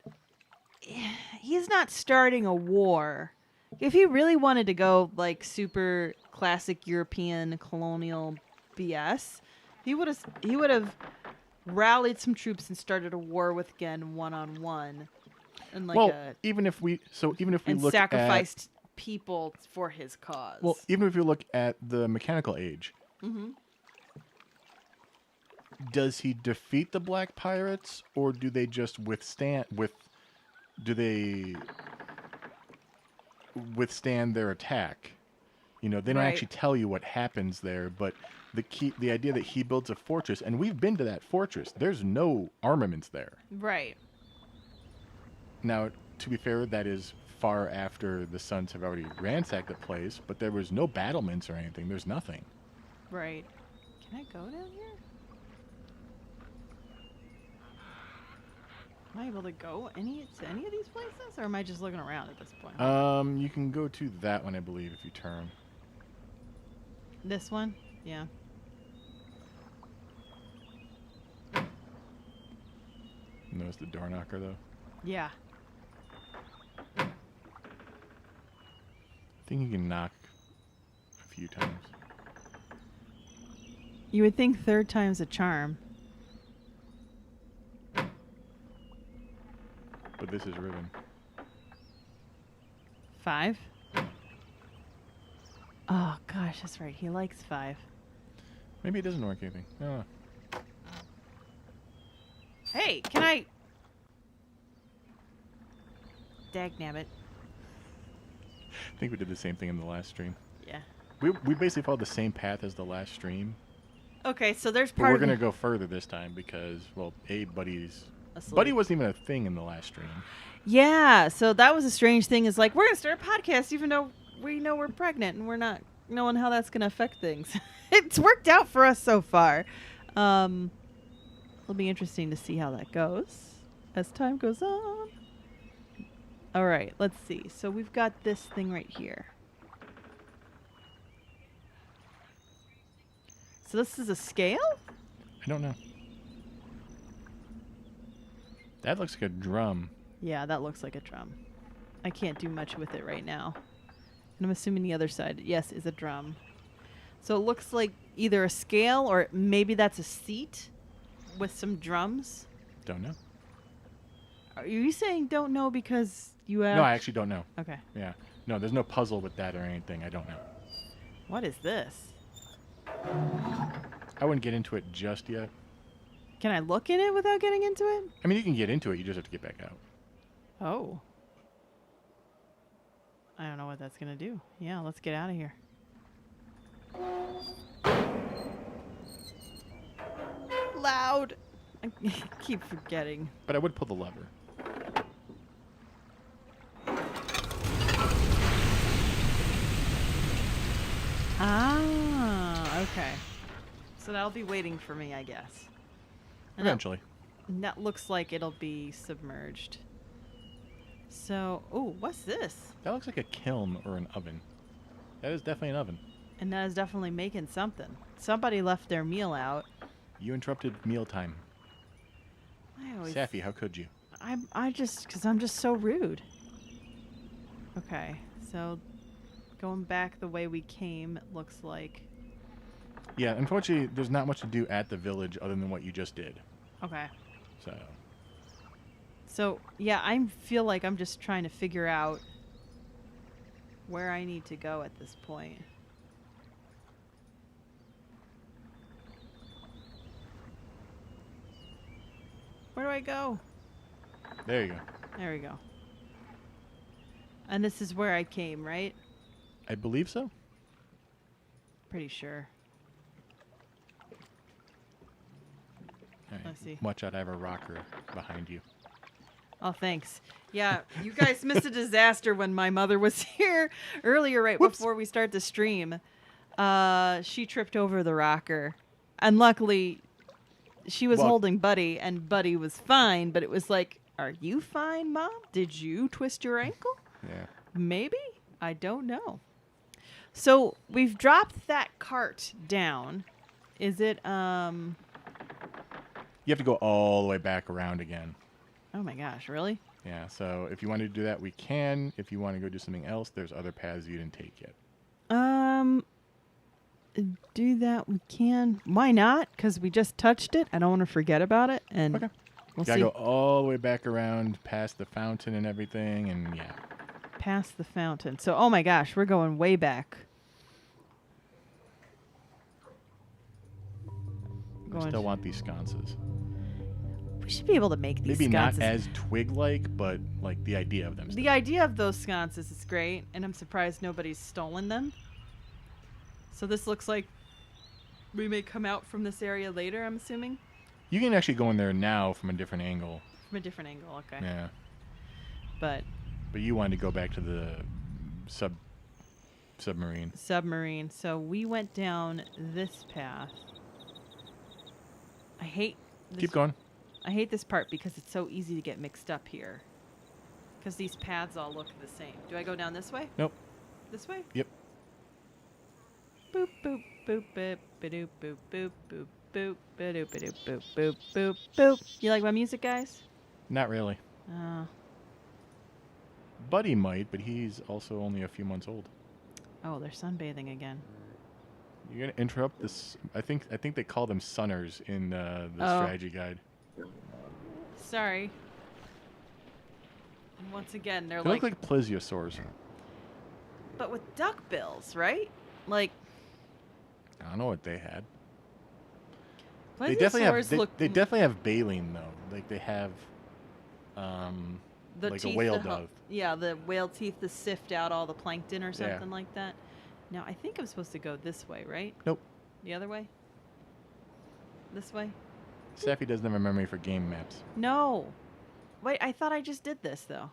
starting a war. If he really wanted to go like super classic European colonial BS, he would have rallied some troops and started a war with Gen one-on-one, and even if we look sacrificed people for his cause. Well, even if you look at the Mechanical Age, does he defeat the Black Pirates, or do they just withstand their attack? You know, they don't actually tell you what happens there, but the idea that he builds a fortress, and we've been to that fortress. There's no armaments there. Right. Now, to be fair, that is far after the Suns have already ransacked the place, but there was no battlements or anything. There's nothing. Right. Can I go down here? Am I able to go to any of these places, or am I just looking around at this point? You can go to that one, I believe, if you turn. This one? Yeah. Notice the door knocker, though? Yeah. I think you can knock a few times. You would think third time's a charm. But this is Riven. 5? Oh, gosh, that's right. He likes 5. Maybe it doesn't work anything. Oh. Hey, can I... Dagnabbit. I think we did the same thing in the last stream. Yeah. We basically followed the same path as the last stream. Okay, so there's But part we're of... going to go further this time because, well, Buddy's... asleep. Buddy wasn't even a thing in the last stream. Yeah, so that was a strange thing. Is like, we're going to start a podcast even though we know we're pregnant and we're not knowing how that's going to affect things. It's worked out for us so far. It'll be interesting to see how that goes as time goes on. All right, let's see. So we've got this thing right here. So this is a scale? I don't know. That looks like a drum. Yeah, that looks like a drum. I can't do much with it right now. And I'm assuming the other side, yes, is a drum. So it looks like either a scale or maybe that's a seat with some drums. Don't know. Are you saying don't know because you have... No, I actually don't know. Okay. Yeah. No, there's no puzzle with that or anything. I don't know. What is this? I wouldn't get into it just yet. Can I look in it without getting into it? I mean, you can get into it. You just have to get back out. Oh. I don't know what that's going to do. Yeah, let's get out of here. Loud. I keep forgetting. But I would pull the lever. Ah, okay. So that'll be waiting for me, I guess. And Eventually. that looks like it'll be submerged. So, oh, what's this? That looks like a kiln or an oven. That is definitely an oven. And that is definitely making something. Somebody left their meal out. You interrupted mealtime. I always... Safi, how could you? because I'm just so rude. Okay, so going back the way we came, it looks like. Yeah, unfortunately, there's not much to do at the village other than what you just did. Okay. So, yeah, I feel like I'm just trying to figure out where I need to go at this point. Where do I go? there you go. There we go. And this is where I came, right? I believe so. Pretty sure. All right. Let's see. Watch out, I have a rocker behind you. Oh, thanks. Yeah, you guys missed a disaster when my mother was here earlier, right Whoops. before we start the stream. She tripped over the rocker. And luckily, she was Well- holding Buddy, and Buddy was fine, but it was like, are you fine, Mom? Did you twist your ankle? Yeah. Maybe? I don't know. So, we've dropped that cart down. Is it, You have to go all the way back around again. oh my gosh, really? Yeah, so if you want to do that, we can. If you want to go do something else, there's other paths you didn't take yet. Do that we can. Why not? Because we just touched it. I don't want to forget about it. And Okay. we'll Gotta see. go all the way back around past the fountain and everything, and yeah. Past the fountain. So, oh my gosh, we're going way back. I still want these sconces. We should be able to make these Maybe sconces. not as twig-like, but like the idea of them. The idea of those sconces is great, and I'm surprised nobody's stolen them. So this looks like we may come out from this area later, I'm assuming? You can actually go in there now from a different angle. From a different angle, okay. Yeah. But But you wanted to go back to the submarine. submarine. So we went down this path. I hate this. Keep going. I hate this part because it's so easy to get mixed up here. Because these paths all look the same. Do I go down this way? Nope. This way? Yep. Boop boop boop boop ba-doop boop boop boop boop ba-doop ba-doop boop boop boop boop. You like my music, guys? Not really. Oh, Buddy might, but he's also only a few months old. oh, they're sunbathing again. You're gonna interrupt this. I think they call them sunners in the Oh. strategy guide. Sorry. And once again, they're They like, look like plesiosaurs. but with duck bills, right? Like, I don't know what they had. They definitely have. plesiosaurs They, look they definitely have baleen though. Like they have, the like teeth a whale that help- does. Yeah, the whale teeth to sift out all the plankton or something like that. Now, I think I'm supposed to go this way, right? Nope. The other way? This way? Safi doesn't have a memory for game maps. No. Wait, I thought I just did this, though.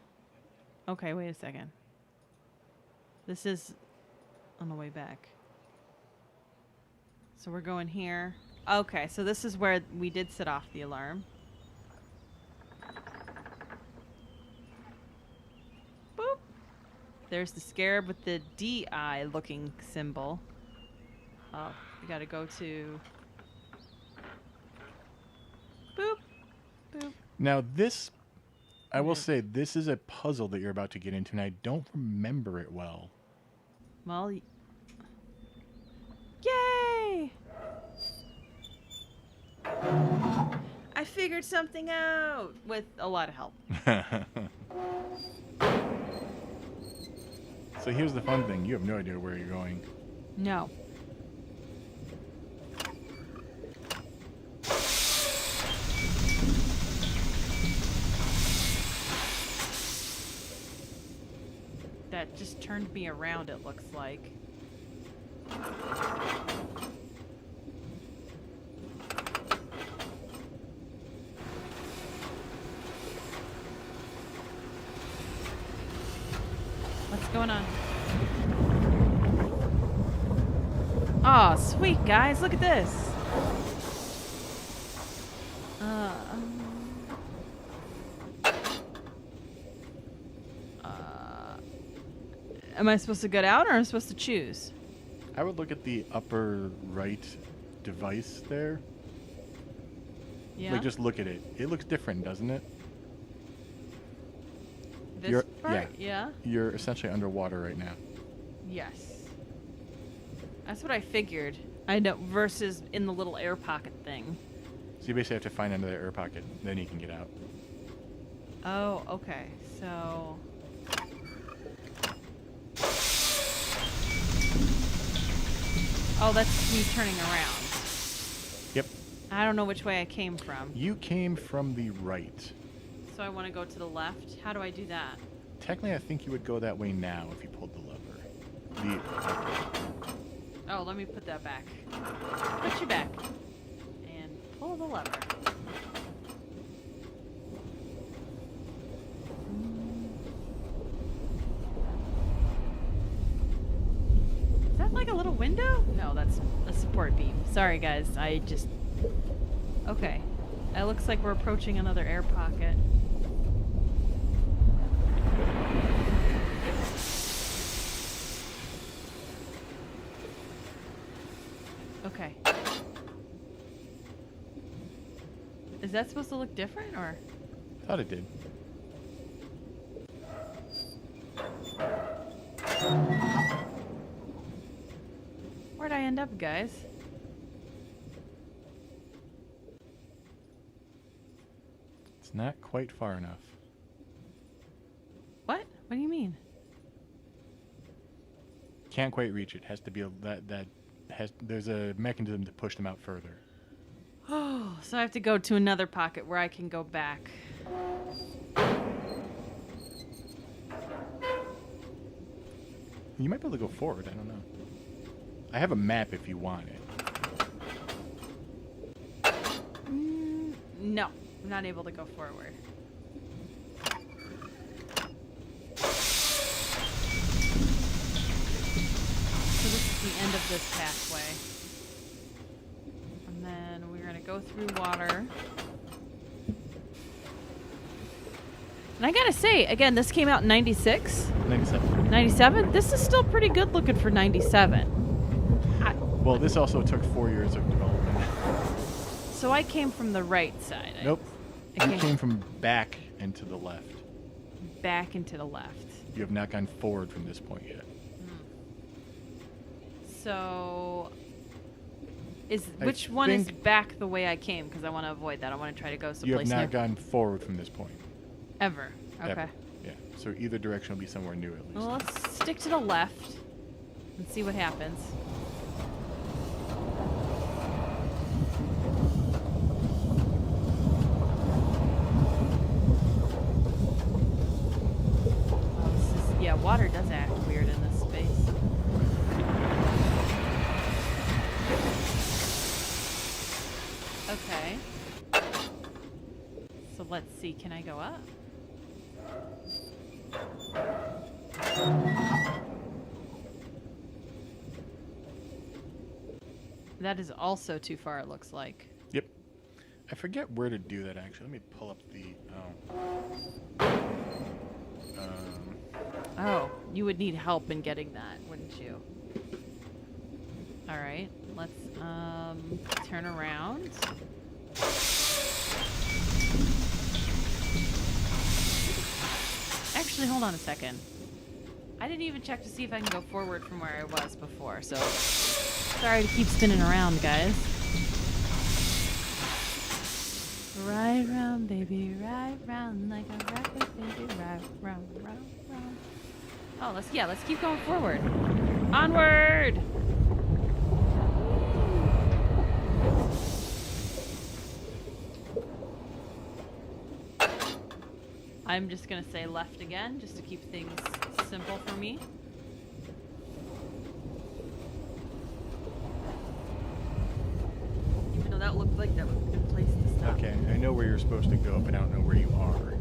Okay, wait a second. This is on the way back. So we're going here. Okay, so this is where we did set off the alarm. Boop. There's the scarab with the DI looking symbol. Oh, we gotta go to... Boop. Boop. Now this I will say this is a puzzle that you're about to get into, and I don't remember it well. Well, yay! I figured something out with a lot of help. So here's the fun thing. You have no idea where you're going. No. That just turned me around, it looks like. What's going on? Oh, sweet, guys. Look at this. Am I supposed to get out, or am I supposed to choose? I would look at the upper right device there. Yeah. Like, just look at it. It looks different, doesn't it? This part? Yeah. You're essentially underwater right now. Yes. That's what I figured. I know, versus in the little air pocket thing. So you basically have to find another air pocket, then you can get out. Oh, okay. So... Oh, that's me turning around. Yep. I don't know which way I came from. You came from the right. So I want to go to the left. How do I do that? Technically, I think you would go that way now if you pulled the lever. Oh, let me put that back. Put you back. And pull the lever. Is that like a little window? No, that's a support beam. Sorry, guys. I just... Okay. It looks like we're approaching another air pocket. Okay. Is that supposed to look different, or? Thought it did. Where'd I end up, guys? It's not quite far enough. What? What do you mean? Can't quite reach it. Has to be a, there's a mechanism to push them out further. Oh, so I have to go to another pocket where I can go back. You might be able to go forward. I don't know. I have a map if you want it. No, I'm not able to go forward. So this is the end of this pathway. And then we're going to go through water. And I gotta say, again, this came out in 96? 97. 97? This is still pretty good looking for 97. Well, this also took 4 years of development. So I came from the right side. Nope. I You came from back and to the left. back and to the left. You have not gone forward from this point yet. So, I which one is think- back the way I came? Because I want to avoid that. I want to try to go You have someplace not new. gone forward from this point. Ever. Okay. Ever. Yeah. So either direction will be somewhere new at least. Well, let's stick to the left and see what happens. Oh, yeah, water does act weird in this space. Okay. So let's see, can I go up? That is also too far, it looks like. Yep. I forget where to do that actually. Let me pull up the. Oh, you would need help in getting that, wouldn't you? All right, let's turn around. hold on a second. I didn't even check to see if I can go forward from where I was before, so sorry to keep spinning around, guys. Ride round, baby, ride round like a rocket, baby, ride round, round, round. Oh, let's keep going forward. Onward! I'm just gonna say left again, just to keep things simple for me. Even though that looked like that was a good place to stop. Okay, I know where you're supposed to go, but I don't know where you are.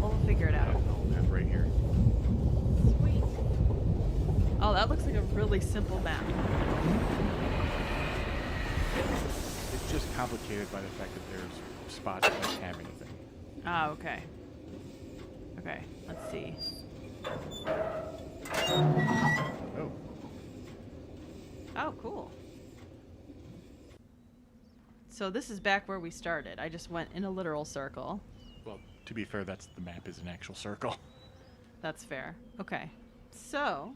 We'll figure it out. I'll map right here. Sweet. Oh, that looks like a really simple map. It's just complicated by the fact that there's spots that don't have anything. Ah, okay. Okay, let's see. Oh. Oh, cool. So this is back where we started. I just went in a literal circle. Well, to be fair, that's the map is an actual circle. That's fair. Okay. So,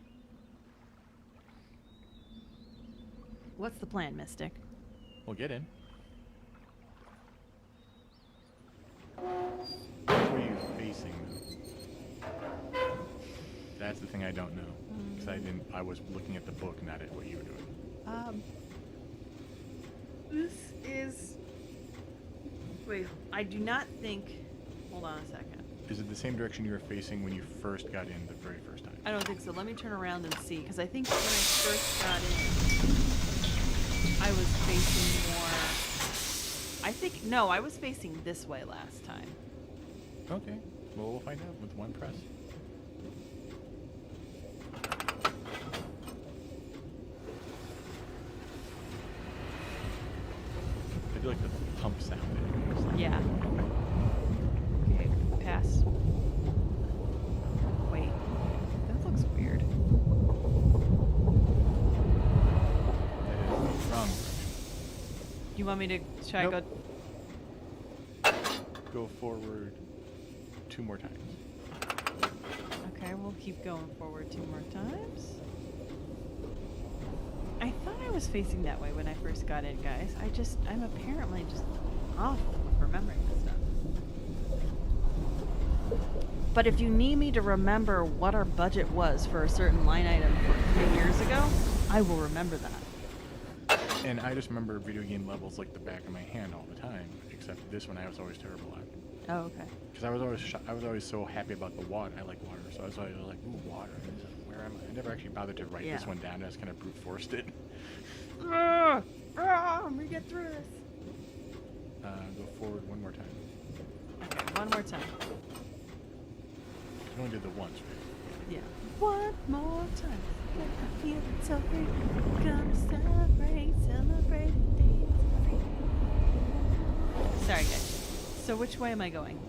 what's the plan, Mystic? We'll get in. Where are you facing, though? That's the thing I don't know. Because I was looking at the book, not at what you were doing. This is... Wait, I do not think... Hold on a second. Is it the same direction you were facing when you first got in the very first time? I don't think so. Let me turn around and see, because I think when I first got in, I was facing more... No, I was facing this way last time. Okay. Well, we'll find out with one press. I do like the pump sound. Yeah. Okay, pass. Wait. That looks weird. That is the wrong direction. You want me to try Nope. Go forward 2 more times. Okay, we'll keep going forward 2 more times. I thought I was facing that way when I first got in, guys. I'm apparently just off with remembering this stuff. But if you need me to remember what our budget was for a certain line item from 3 years ago, I will remember that. And I just remember video game levels like the back of my hand all the time, except this one I was always terrible at. Oh, okay. Because I was always so happy about the water. I like water, so I was always like, ooh, water. Where am I? I never actually bothered to write this one down. I just kind of brute forced it. I'm gonna get through this. Go forward 1 more time. Okay, 1 more time. You only did the once, right? Yeah. 1 more time. I feel it so free. Gonna celebrate and dance free. Sorry, guys. So which way am I going?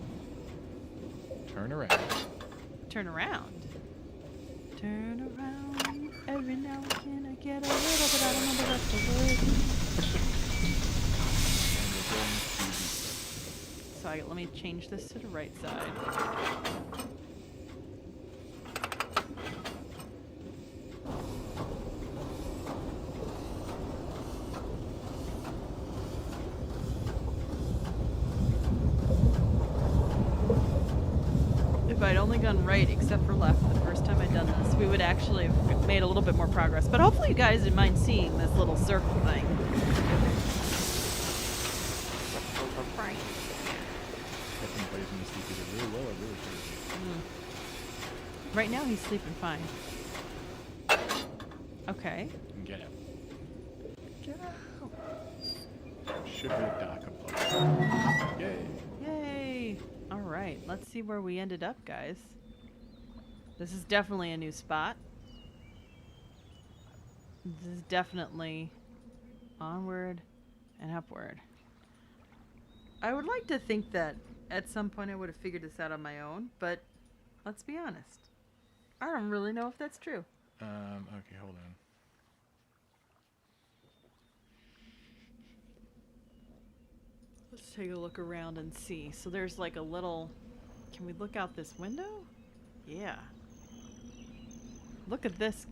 Turn around. Turn around. Turn around. Every now and again I get a little, but I don't know the rest of the word. And we're going to the... So let me change this to the right side. If I'd only gone right except for left the first time I'd done this, we would actually have made a little bit more progress. But hopefully you guys didn't mind seeing this little circle thing. Everybody's going to sleep either really well or really crazy. Right now he's sleeping fine. Okay. Get out. Get out. Should be a dock above. Yay. Yay! Alright, let's see where we ended up, guys. This is definitely a new spot. This is definitely onward and upward. I would like to think that at some point I would have figured this out on my own, but let's be honest. I don't really know if that's true. Okay, hold on. Let's take a look around and see. So there's like a little Can we look out this window? Yeah. Look at this.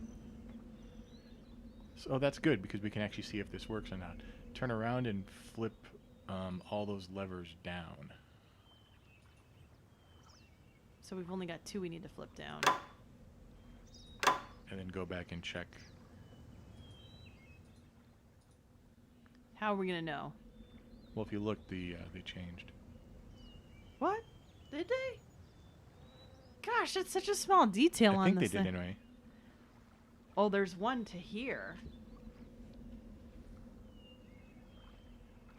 So that's good because we can actually see if this works or not. Turn around and flip all those levers down. So we've only got 2 we need to flip down. And then go back and check. How are we gonna know? Well, if you look, they changed. What? Did they? Gosh, that's such a small detail I on think they this did thing. anyway. Oh, there's one to here.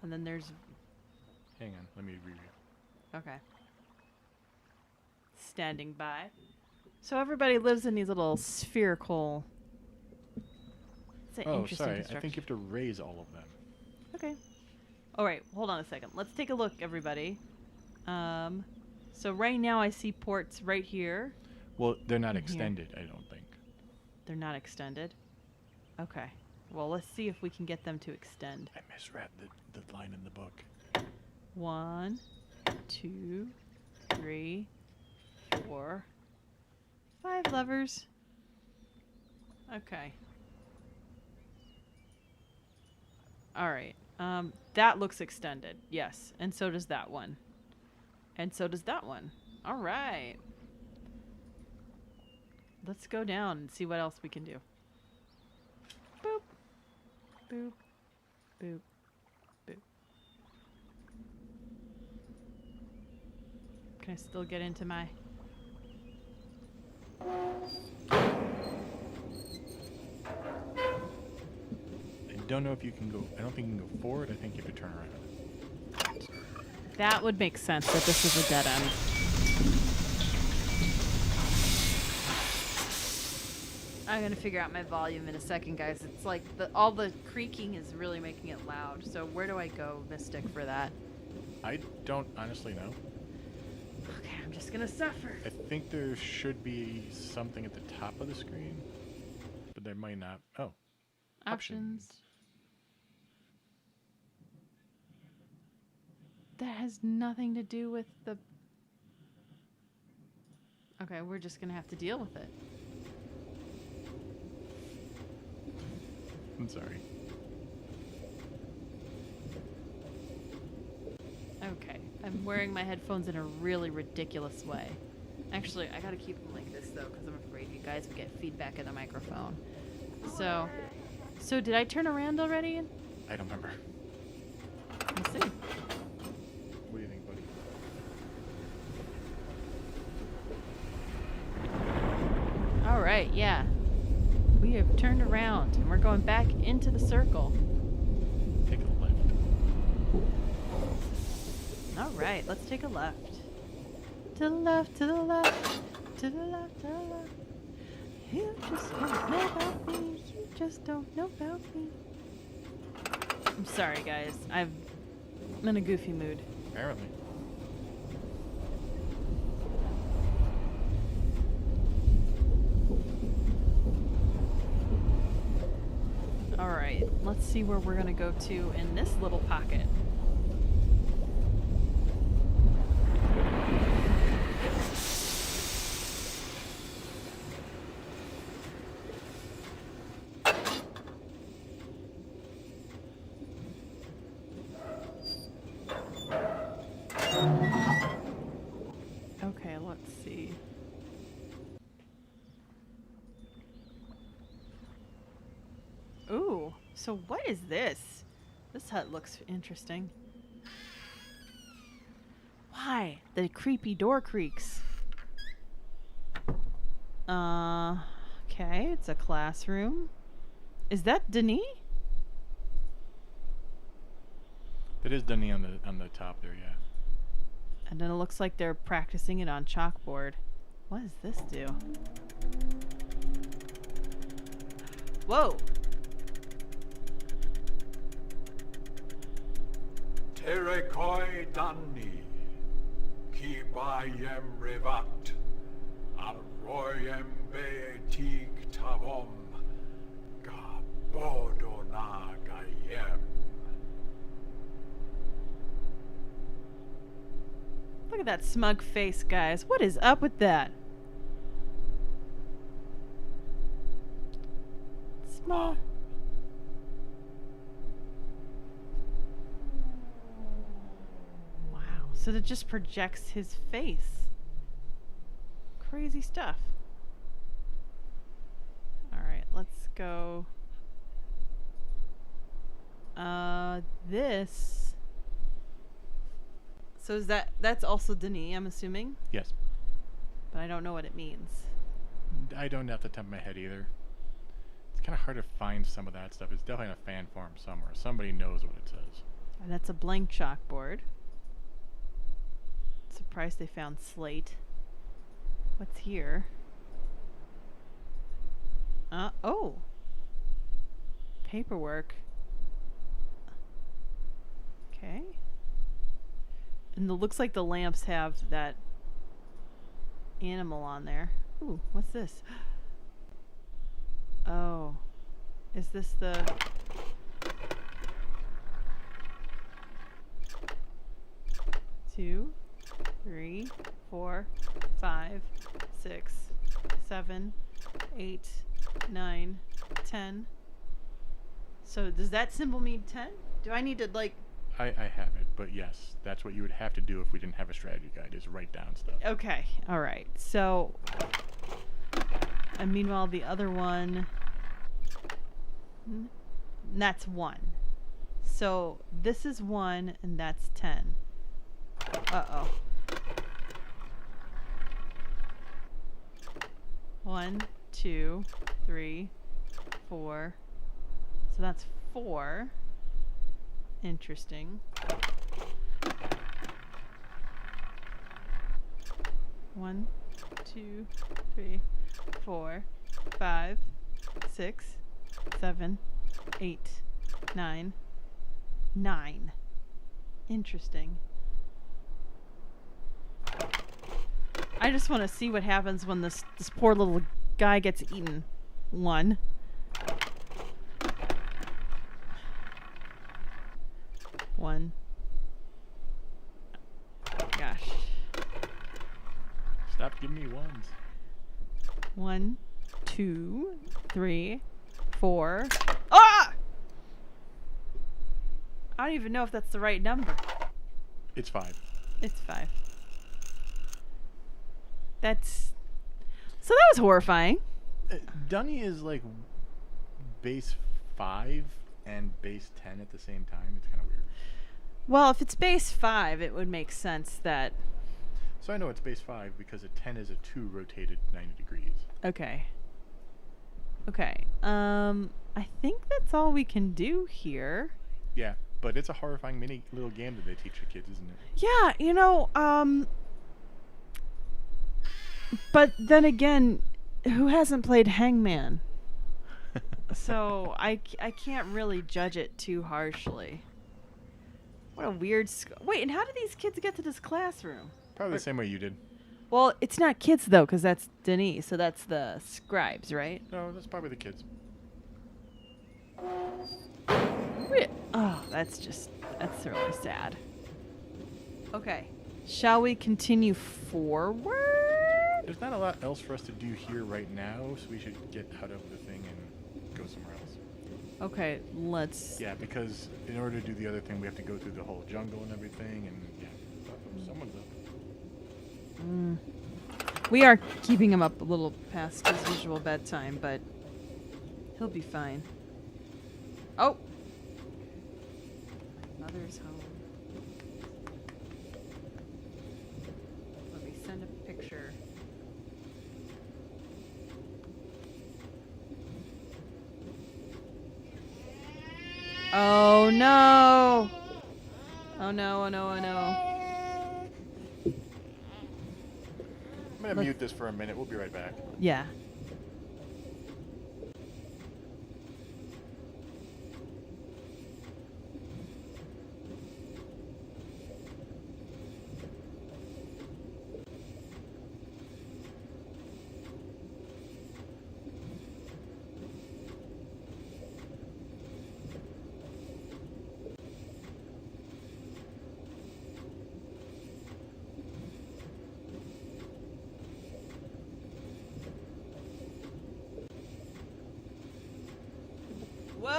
And then there's... Hang on, let me review. Okay. Standing by. So everybody lives in these little spherical... It's an Oh, interesting sorry. I construction. think you have to raise all of them. Okay. All right, hold on a second. Let's take a look, everybody. So right now I see ports right here. Well, they're not Here. extended, I don't think. They're not extended. Okay. Well, let's see if we can get them to extend. I misread the line in the book. 1, 2, 3, 4, 5 levers. Okay. All right. That looks extended. Yes. And so does that one. And so does that one. All right. Let's go down and see what else we can do. Boop. Boop. Boop. Boop. Can I still get into my... I don't know if you can go... I don't think you can go forward. I think you have to turn around. That would make sense that this is a dead end. I'm gonna figure out my volume in a second, guys. It's like all the creaking is really making it loud. So where do I go, Mystic, for that? I don't honestly know. Okay, I'm just gonna suffer. I think there should be something at the top of the screen, but there might not. Oh, Options. That has nothing to do with the... Okay, we're just gonna have to deal with it. I'm sorry. Okay, I'm wearing my headphones in a really ridiculous way. Actually, I gotta keep them like this though, because I'm afraid you guys would get feedback in the microphone. So did I turn around already? I don't remember. Let's see. What do you think, buddy? All right, yeah. We have turned around and we're going back into the circle. Take a left. All right, let's take a left. To the left, to the left, to the left, to the left. You just don't know about me. You just don't know about me. I'm sorry, guys. I'm in a goofy mood. Apparently. All right, let's see where we're gonna go to in this little pocket. Okay, let's see. Ooh, so what is this? This hut looks interesting. Why? The creepy door creaks. Okay, it's a classroom. Is that Denis? That is Dunny on the top there, yeah. And then it looks like they're practicing it on chalkboard. What does this do? Whoa! Terekoi Danni, Kibayem Revat, Arroyem Beetig Tavom, Gabodona Gayem. Look at that smug face, guys. What is up with that? Small. Wow. So it just projects his face. Crazy stuff. Alright, let's go. This. So is that's also Denis, I'm assuming? Yes. But I don't know what it means. I don't know off the top of my head either. It's kind of hard to find some of that stuff. It's definitely in a fan form somewhere. Somebody knows what it says. And that's a blank chalkboard. Surprised they found slate. What's here? Oh. Paperwork. Okay. And it looks like the lamps have that animal on there. Ooh, what's this? Oh. Is this the... 2, 3, 4, 5, 6, 7, 8, 9, 10. So does that symbol mean 10? Do I need to like... I have it, but yes, that's what you would have to do if we didn't have a strategy guide, is write down stuff. Okay, alright. So... And meanwhile, the other one... That's 1. So this is 1, and that's 10. Uh-oh. 1, 2, 3, 4. So that's 4. Interesting. 1, 2, 3, 4, 5, 6, 7, 8, 9. 9. Interesting. I just want to see what happens when this poor little guy gets eaten. 1. One. Gosh. Stop giving me ones. 1, 2, 3, 4. Ah! I don't even know if that's the right number. It's 5. It's 5. That's... So that was horrifying. Dunny is like base 5 and base 10 at the same time. It's kind of weird. Well, if it's base 5, it would make sense that... So I know it's base 5 because a 10 is a 2 rotated 90 degrees. Okay. Okay. I think that's all we can do here. Yeah, but it's a horrifying mini little game that they teach the kids, isn't it? Yeah, you know, but then again, who hasn't played Hangman? So I can't really judge it too harshly. What a weird... Wait, and how did these kids get to this classroom? Probably the same way you did. Well, it's not kids, though, because that's Denis, so that's the scribes, right? No, that's probably the kids. Oh, that's really sad. Okay. Shall we continue forward? There's not a lot else for us to do here right now, so we should get out of the thing and go somewhere else. Okay, let's... Yeah, because in order to do the other thing, we have to go through the whole jungle and everything, and yeah. Someone's up. We are keeping him up a little past his usual bedtime, but he'll be fine. Oh! Mother's home. Let me send a picture. Oh no! Oh no, oh no, oh no. I'm going to mute this for a minute. We'll be right back. Yeah.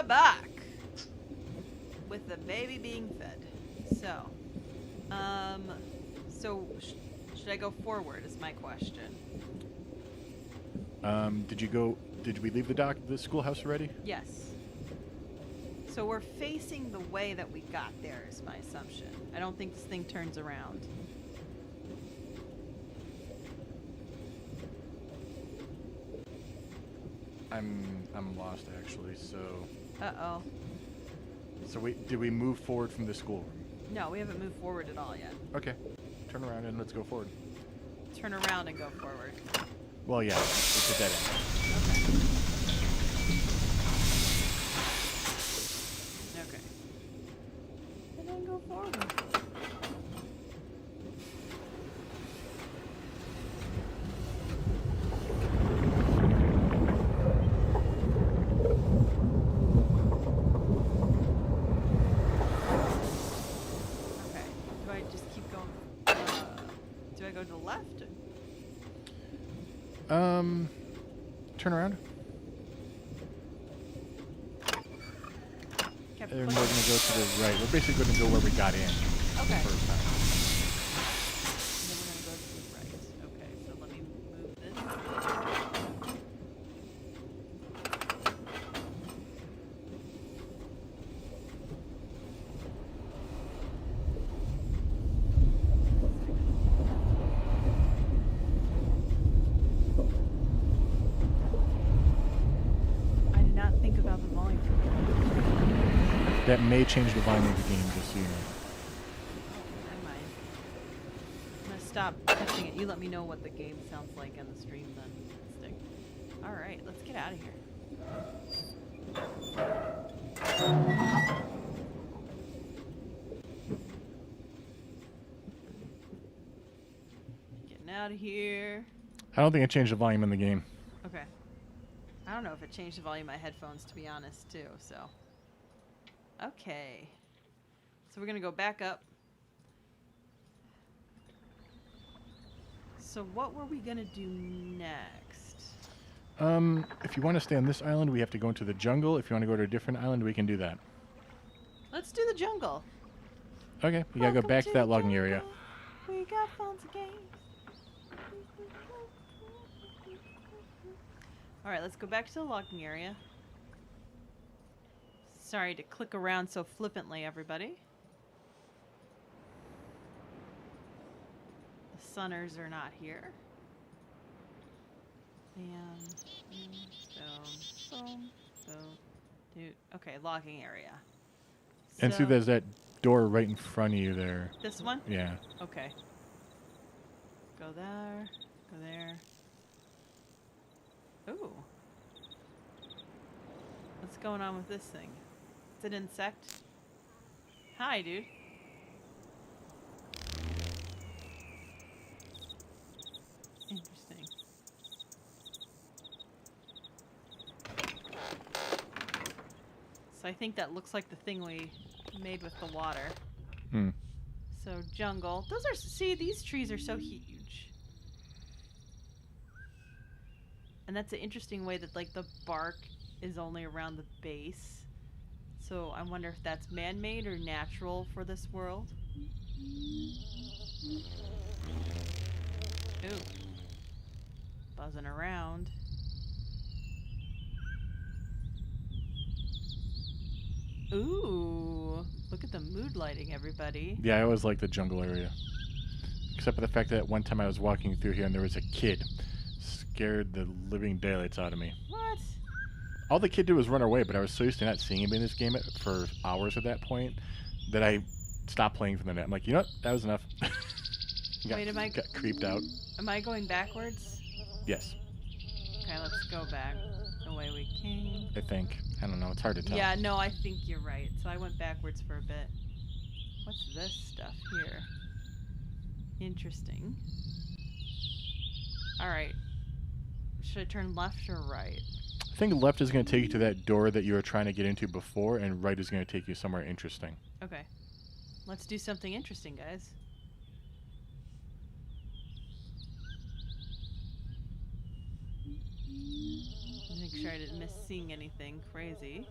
we're back with the baby being fed. So, should I go forward? Is my question. Did we leave the schoolhouse already? Yes. So we're facing the way that we got there. Is my assumption. I don't think this thing turns around. I'm lost actually. So. Uh-oh. So did we move forward from the schoolroom? No, we haven't moved forward at all yet. Okay. Turn around and let's go forward. Turn around and go forward. Well, yeah, it's a dead end. Okay. Okay. And then go forward. Okay. Do I just keep going? Do I go to the left? Turn around. Kept And we're pushing. going to go to the right. We're basically going to go where we got in Okay. the first time. And then we're gonna go to the right. Okay, so let me move this. I did not think about the volume. That may change the volume of the game, just so you know. Never mind. I'm gonna stop touching it. You let me know what the game sounds like on the stream then. Stick. Alright, let's get out of here. Getting out of here. I don't think it changed the volume in the game. Okay. I don't know if it changed the volume of my headphones, to be honest, too, so. Okay. So we're gonna go back up. So what were we gonna do next? If you want to stay on this island, we have to go into the jungle. If you want to go to a different island, we can do that. Let's do the jungle. Okay, we gotta go Welcome back to the that logging area. jungle. We got fun and games. Alright, let's go back to the logging area. Sorry to click around so flippantly, everybody. The Sunners are not here. And boom, dude. Okay, logging area. And see, So- there's that door right in front of you there. this one? Yeah. Okay. Go there. Go there. Ooh. What's going on with this thing? It's an insect. Hi, dude. Interesting. So I think that looks like the thing we made with the water. Hmm. So jungle. Those are, see, these trees are so huge. And that's an interesting way that like the bark is only around the base. So I wonder if that's man-made or natural for this world. Ooh. Buzzing around. Ooh. Look at the mood lighting, everybody. Yeah, I always like the jungle area. Except for the fact that one time I was walking through here and there was a kid. Scared the living daylights out of me. What? All the kid did was run away, but I was so used to not seeing him in this game for hours at that point that I stopped playing for the net. I'm like, you know what? That was enough. Wait, am I- got creeped out. Am I going backwards? Yes, Okay, let's go back the way we came. I think. I don't know. It's hard to tell. Yeah, no, I think you're right. So I went backwards for a bit. What's this stuff here? Interesting. Alright. Should I turn left or right? I think left is going to take you to that door that you were trying to get into before, and right is going to take you somewhere interesting. Okay. Let's do something interesting, guys. Make sure I didn't miss seeing anything crazy.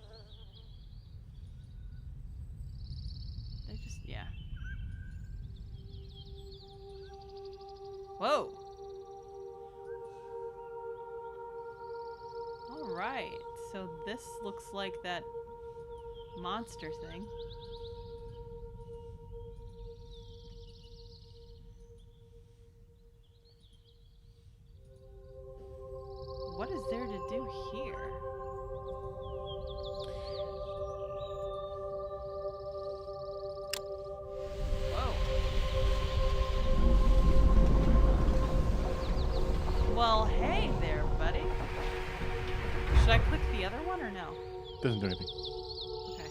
Yeah. Whoa. All right. So this looks like that monster thing. What is there to do here? Whoa. Well, hey there, buddy. Should I click the other one or no? Doesn't do anything. Okay.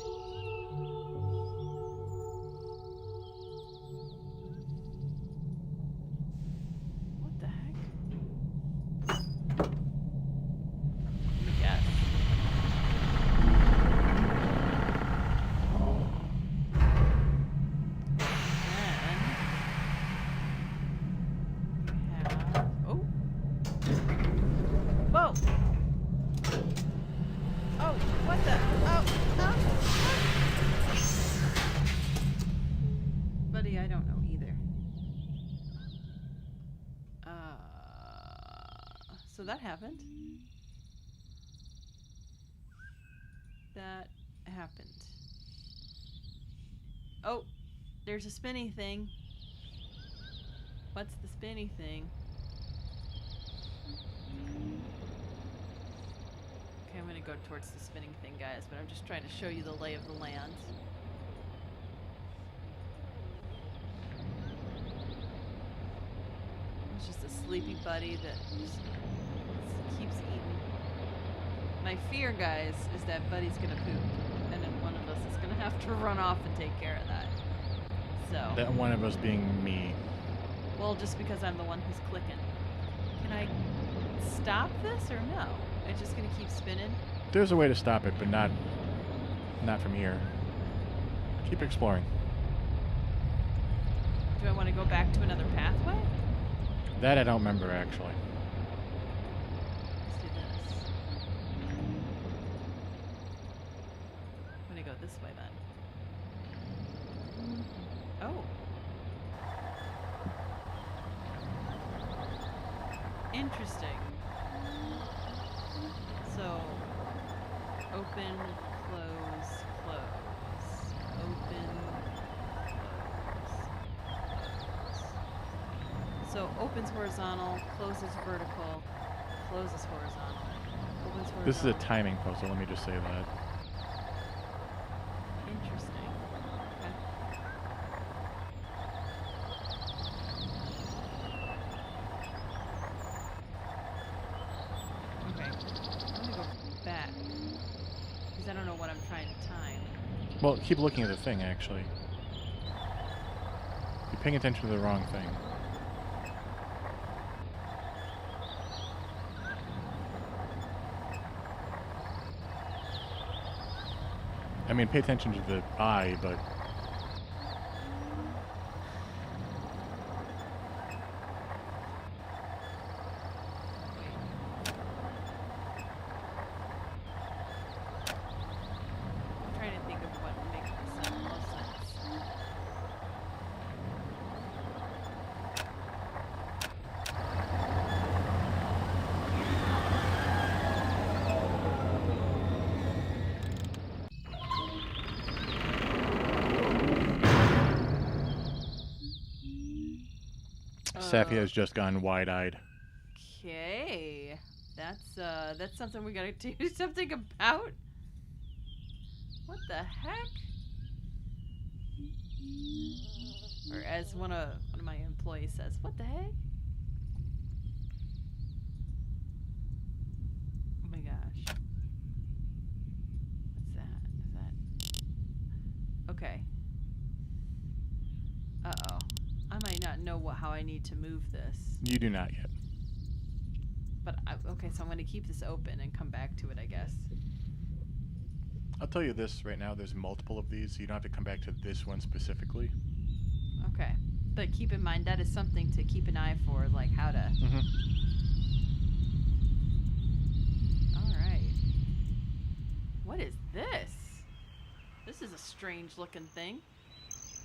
What the heck? Let me guess. Then we have, oh. Whoa. Oh, what the? Oh, oh. Buddy, I don't know either. So that happened. That happened. Oh, there's a spinny thing. What's the spinny thing? Okay, I'm gonna go towards the spinning thing, guys, but I'm just trying to show you the lay of the land. It's just a sleepy buddy that just keeps eating. My fear, guys, is that Buddy's gonna poop, and then one of us is gonna have to run off and take care of that. So. That one of us being me. Well, just because I'm the one who's clicking. Can I stop this or no? It's just gonna keep spinning? There's a way to stop it, but not from here. Keep exploring. Do I want to go back to another pathway? That I don't remember, actually. Let's do this. I'm gonna go this way then. Oh. Interesting. So, open, close, close. Open, close, close. So, opens horizontal, closes vertical, closes horizontal, opens horizontal. This is a timing puzzle, let me just say that. Interesting. Okay. Okay. I'm gonna go back. Because I don't know what I'm trying to time. Well, keep looking at the thing, actually. You're paying attention to the wrong thing. I mean, pay attention to the eye, but... I'm trying to think of what makes the most sense. Safi has just gone wide-eyed. Okay, that's something we gotta do something about. What the heck? Or as one of my employees says, what the heck? Oh my gosh. What's that? Is that? Okay. Uh-oh. I might not know how I need to move this. You do not yet. But, okay, so I'm going to keep this open and come back to it, I guess. I'll tell you this right now, there's multiple of these, so you don't have to come back to this one specifically. Okay. But keep in mind, that is something to keep an eye for, like how to... Mm-hmm. Alright. What is this? This is a strange looking thing.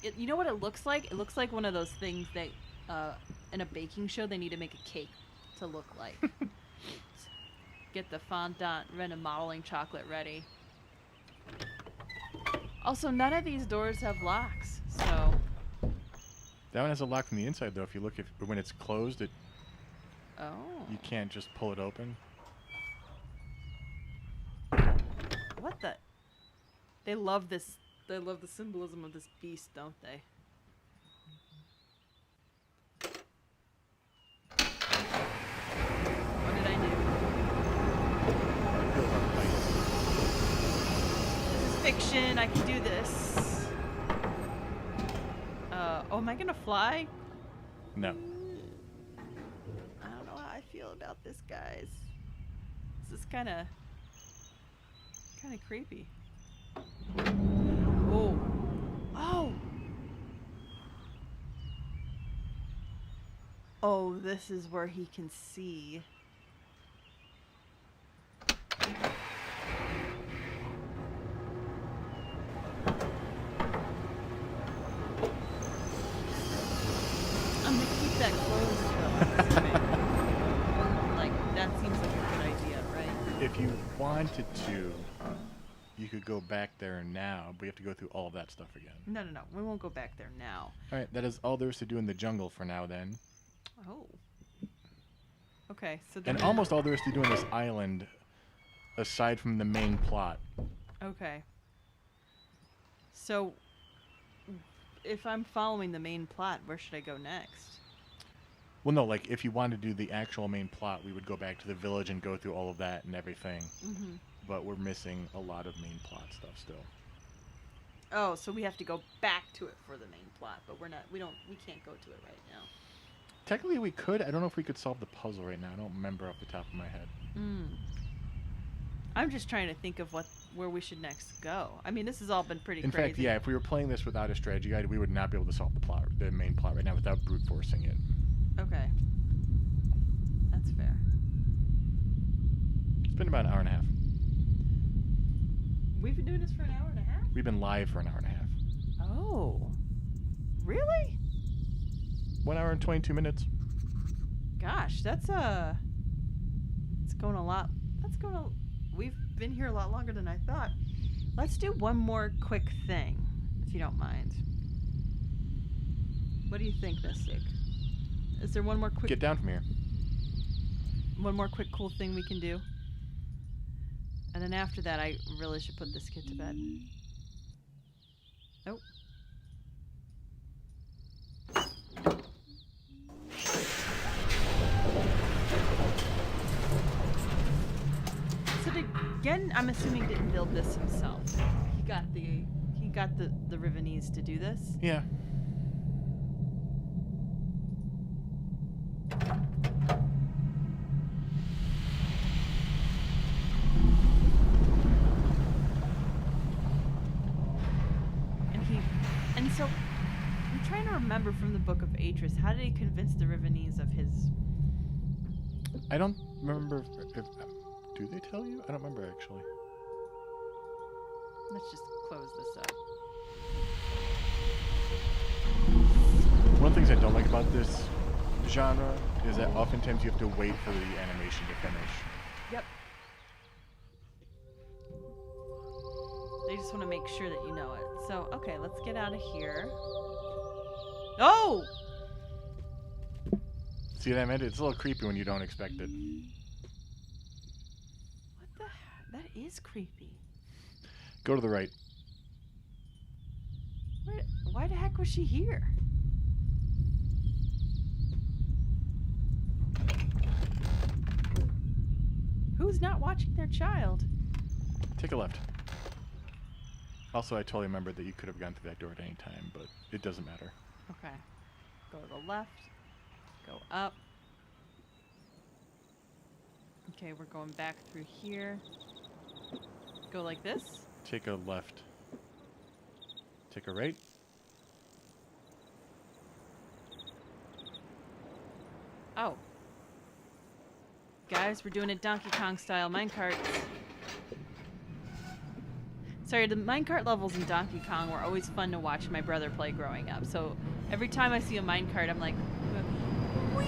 You know what it looks like? It looks like one of those things that in a baking show they need to make a cake to look like. Get the fondant and modeling chocolate ready. Also, none of these doors have locks, so... That one has a lock from the inside, though. If you look, when it's closed, you can't just pull it open. What the? They love this. They love the symbolism of this beast, don't they? What did I do? This is fiction. I can do this. Oh, am I gonna fly? No. I don't know how I feel about this, guys. This is kind of creepy. Oh. Oh. Oh, this is where he can see. I'm gonna keep that closed though. Like, that seems like a good idea, right? If you wanted to, you could go back there now, but you have to go through all of that stuff again. No. We won't go back there now. Alright, that is all there is to do in the jungle for now, then. Oh. Okay, so then... And almost all there is to do in this island, aside from the main plot. Okay. So, if I'm following the main plot, where should I go next? Well, no, like, if you wanted to do the actual main plot, we would go back to the village and go through all of that and everything. Mm-hmm. But we're missing a lot of main plot stuff still. Oh, so we have to go back to it for the main plot, but we can't go to it right now. Technically, we could. I don't know if we could solve the puzzle right now. I don't remember off the top of my head. I'm just trying to think of where we should next go. I mean, this has all been pretty In crazy. fact, yeah, if we were playing this without a strategy guide, we would not be able to solve the main plot right now without brute forcing it. Okay. That's fair. It's been about an hour and a half. We've been doing this for an hour and a half? We've been live for an hour and a half. Oh. Really? 1 hour and 22 minutes. Gosh, it's going a lot. We've been here a lot longer than I thought. Let's do one more quick thing, if you don't mind. What do you think, Mystic? Is there one more quick... Get down from here. One more quick cool thing we can do? And then after that, I really should put this kid to bed. Oh. So again, I'm assuming he didn't build this himself. He got the Rivenese to do this. Yeah. And so, I'm trying to remember from the Book of Atris, how did he convince the Rivenese of his... I don't remember if do they tell you? I don't remember, actually. Let's just close this up. One of the things I don't like about this genre is that oftentimes you have to wait for the animation to finish. Yep. They just want to make sure that you know it. So, okay, let's get out of here. Oh! See what I meant? It's a little creepy when you don't expect it. What the heck? That is creepy. Go to the right. Why the heck was she here? Who's not watching their child? Take a left. Also, I totally remembered that you could have gone through that door at any time, but it doesn't matter. Okay. Go to the left. Go up. Okay, we're going back through here. Go like this. Take a left. Take a right. Oh. Guys, we're doing it Donkey Kong style minecarts. Sorry, the minecart levels in Donkey Kong were always fun to watch my brother play growing up. So every time I see a minecart, I'm like, whee!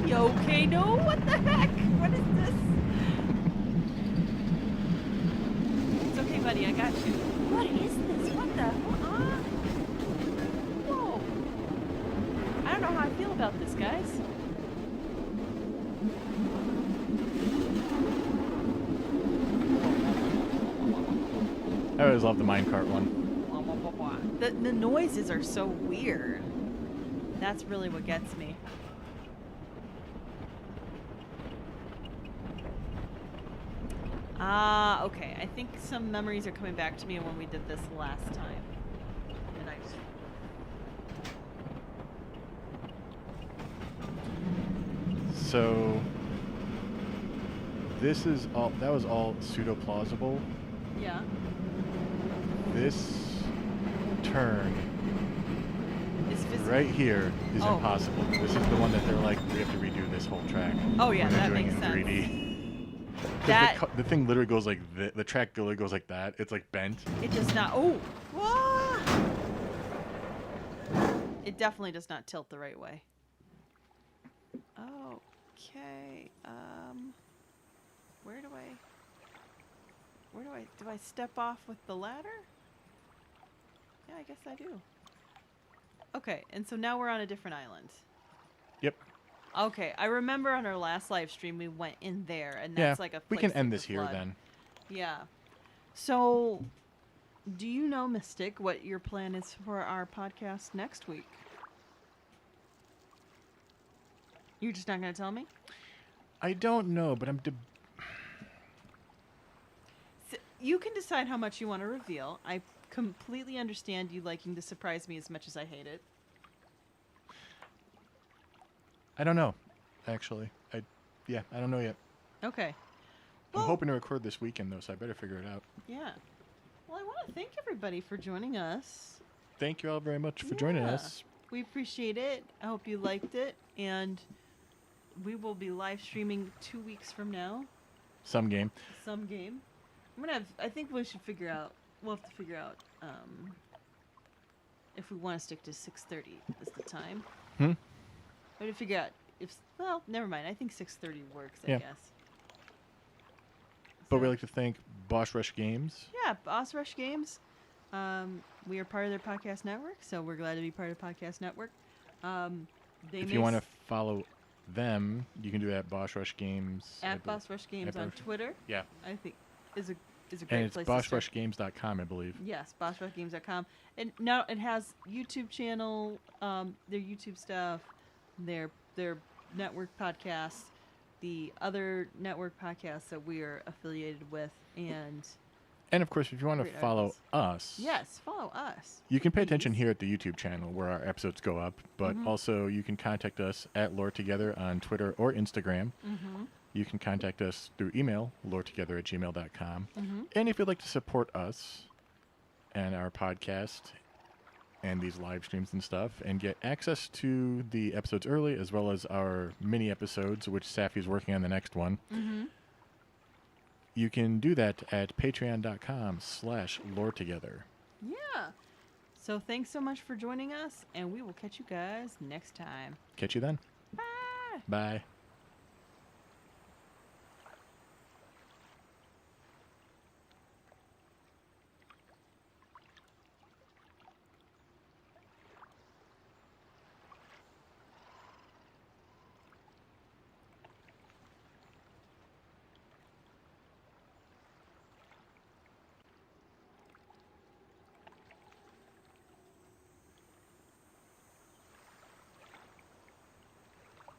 You okay? No? What the heck? What is this? It's okay, buddy. I got you. What is this? What the? Whoa. I don't know how I feel about this, guys. I always love the minecart one. The noises are so weird. That's really what gets me. Ah, okay. I think some memories are coming back to me when we did this last time. And I just... So this is all. That was all pseudo plausible. Yeah. This turn Is right here is Oh. impossible. This is the one that they're like, we have to redo this whole track. Oh, yeah, when they're that doing makes it in sense. 3D. 'Cause That... the thing literally goes like the track literally goes like that. It's like bent. It does not... Oh! Whoa! It definitely does not tilt the right way. Okay. Where do I... Do I step off with the ladder? Yeah, I guess I do. Okay, and so now we're on a different island. Yep. Okay, I remember on our last live stream we went in there, and Yeah. that's like a We place can end of this the here flood. then. Yeah. So, do you know, Mystic, what your plan is for our podcast next week? You're just not going to tell me? I don't know, but You can decide how much you want to reveal. I completely understand you liking to surprise me as much as I hate it. I don't know, actually. I don't know yet. Okay. I'm hoping to record this weekend though, so I better figure it out. Yeah. Well, I want to thank everybody for joining us. Thank you all very much for joining Yeah. us. We appreciate it. I hope you liked it. And we will be live streaming 2 weeks from now. Some game. Some game. I think we should figure out, we'll have to figure out if we want to stick to 6:30 as the time. Hmm? We have to figure out well, never mind. I think 6:30 works, I Yeah. guess. But So- we'd like to thank Boss Rush Games. Yeah, Boss Rush Games. We are part of their podcast network, so we're glad to be part of the podcast network. If you want to follow them, you can do that at Boss Rush Games. at Boss Rush Games on Twitter, Yeah. I think is a great And it's place to start. bossrushgames.com, I believe. Yes, bossrushgames.com. And now it has YouTube channel, their YouTube stuff, their network podcasts, the other network podcasts that we are affiliated with, and And of course, if you want to Great follow articles. us, yes, follow us. you can pay attention please. here at the YouTube channel where our episodes go up, but Mhm. also you can contact us at Lore Together on Twitter or Instagram. Mm-hmm. You can contact us through email, loretogether@gmail.com. Mm-hmm. And if you'd like to support us and our podcast and these live streams and stuff and get access to the episodes early as well as our mini episodes, which Safi's working on the next one, Mm-hmm. you can do that at patreon.com/loretogether. Yeah. So thanks so much for joining us, and we will catch you guys next time. Catch you then. Bye. Bye.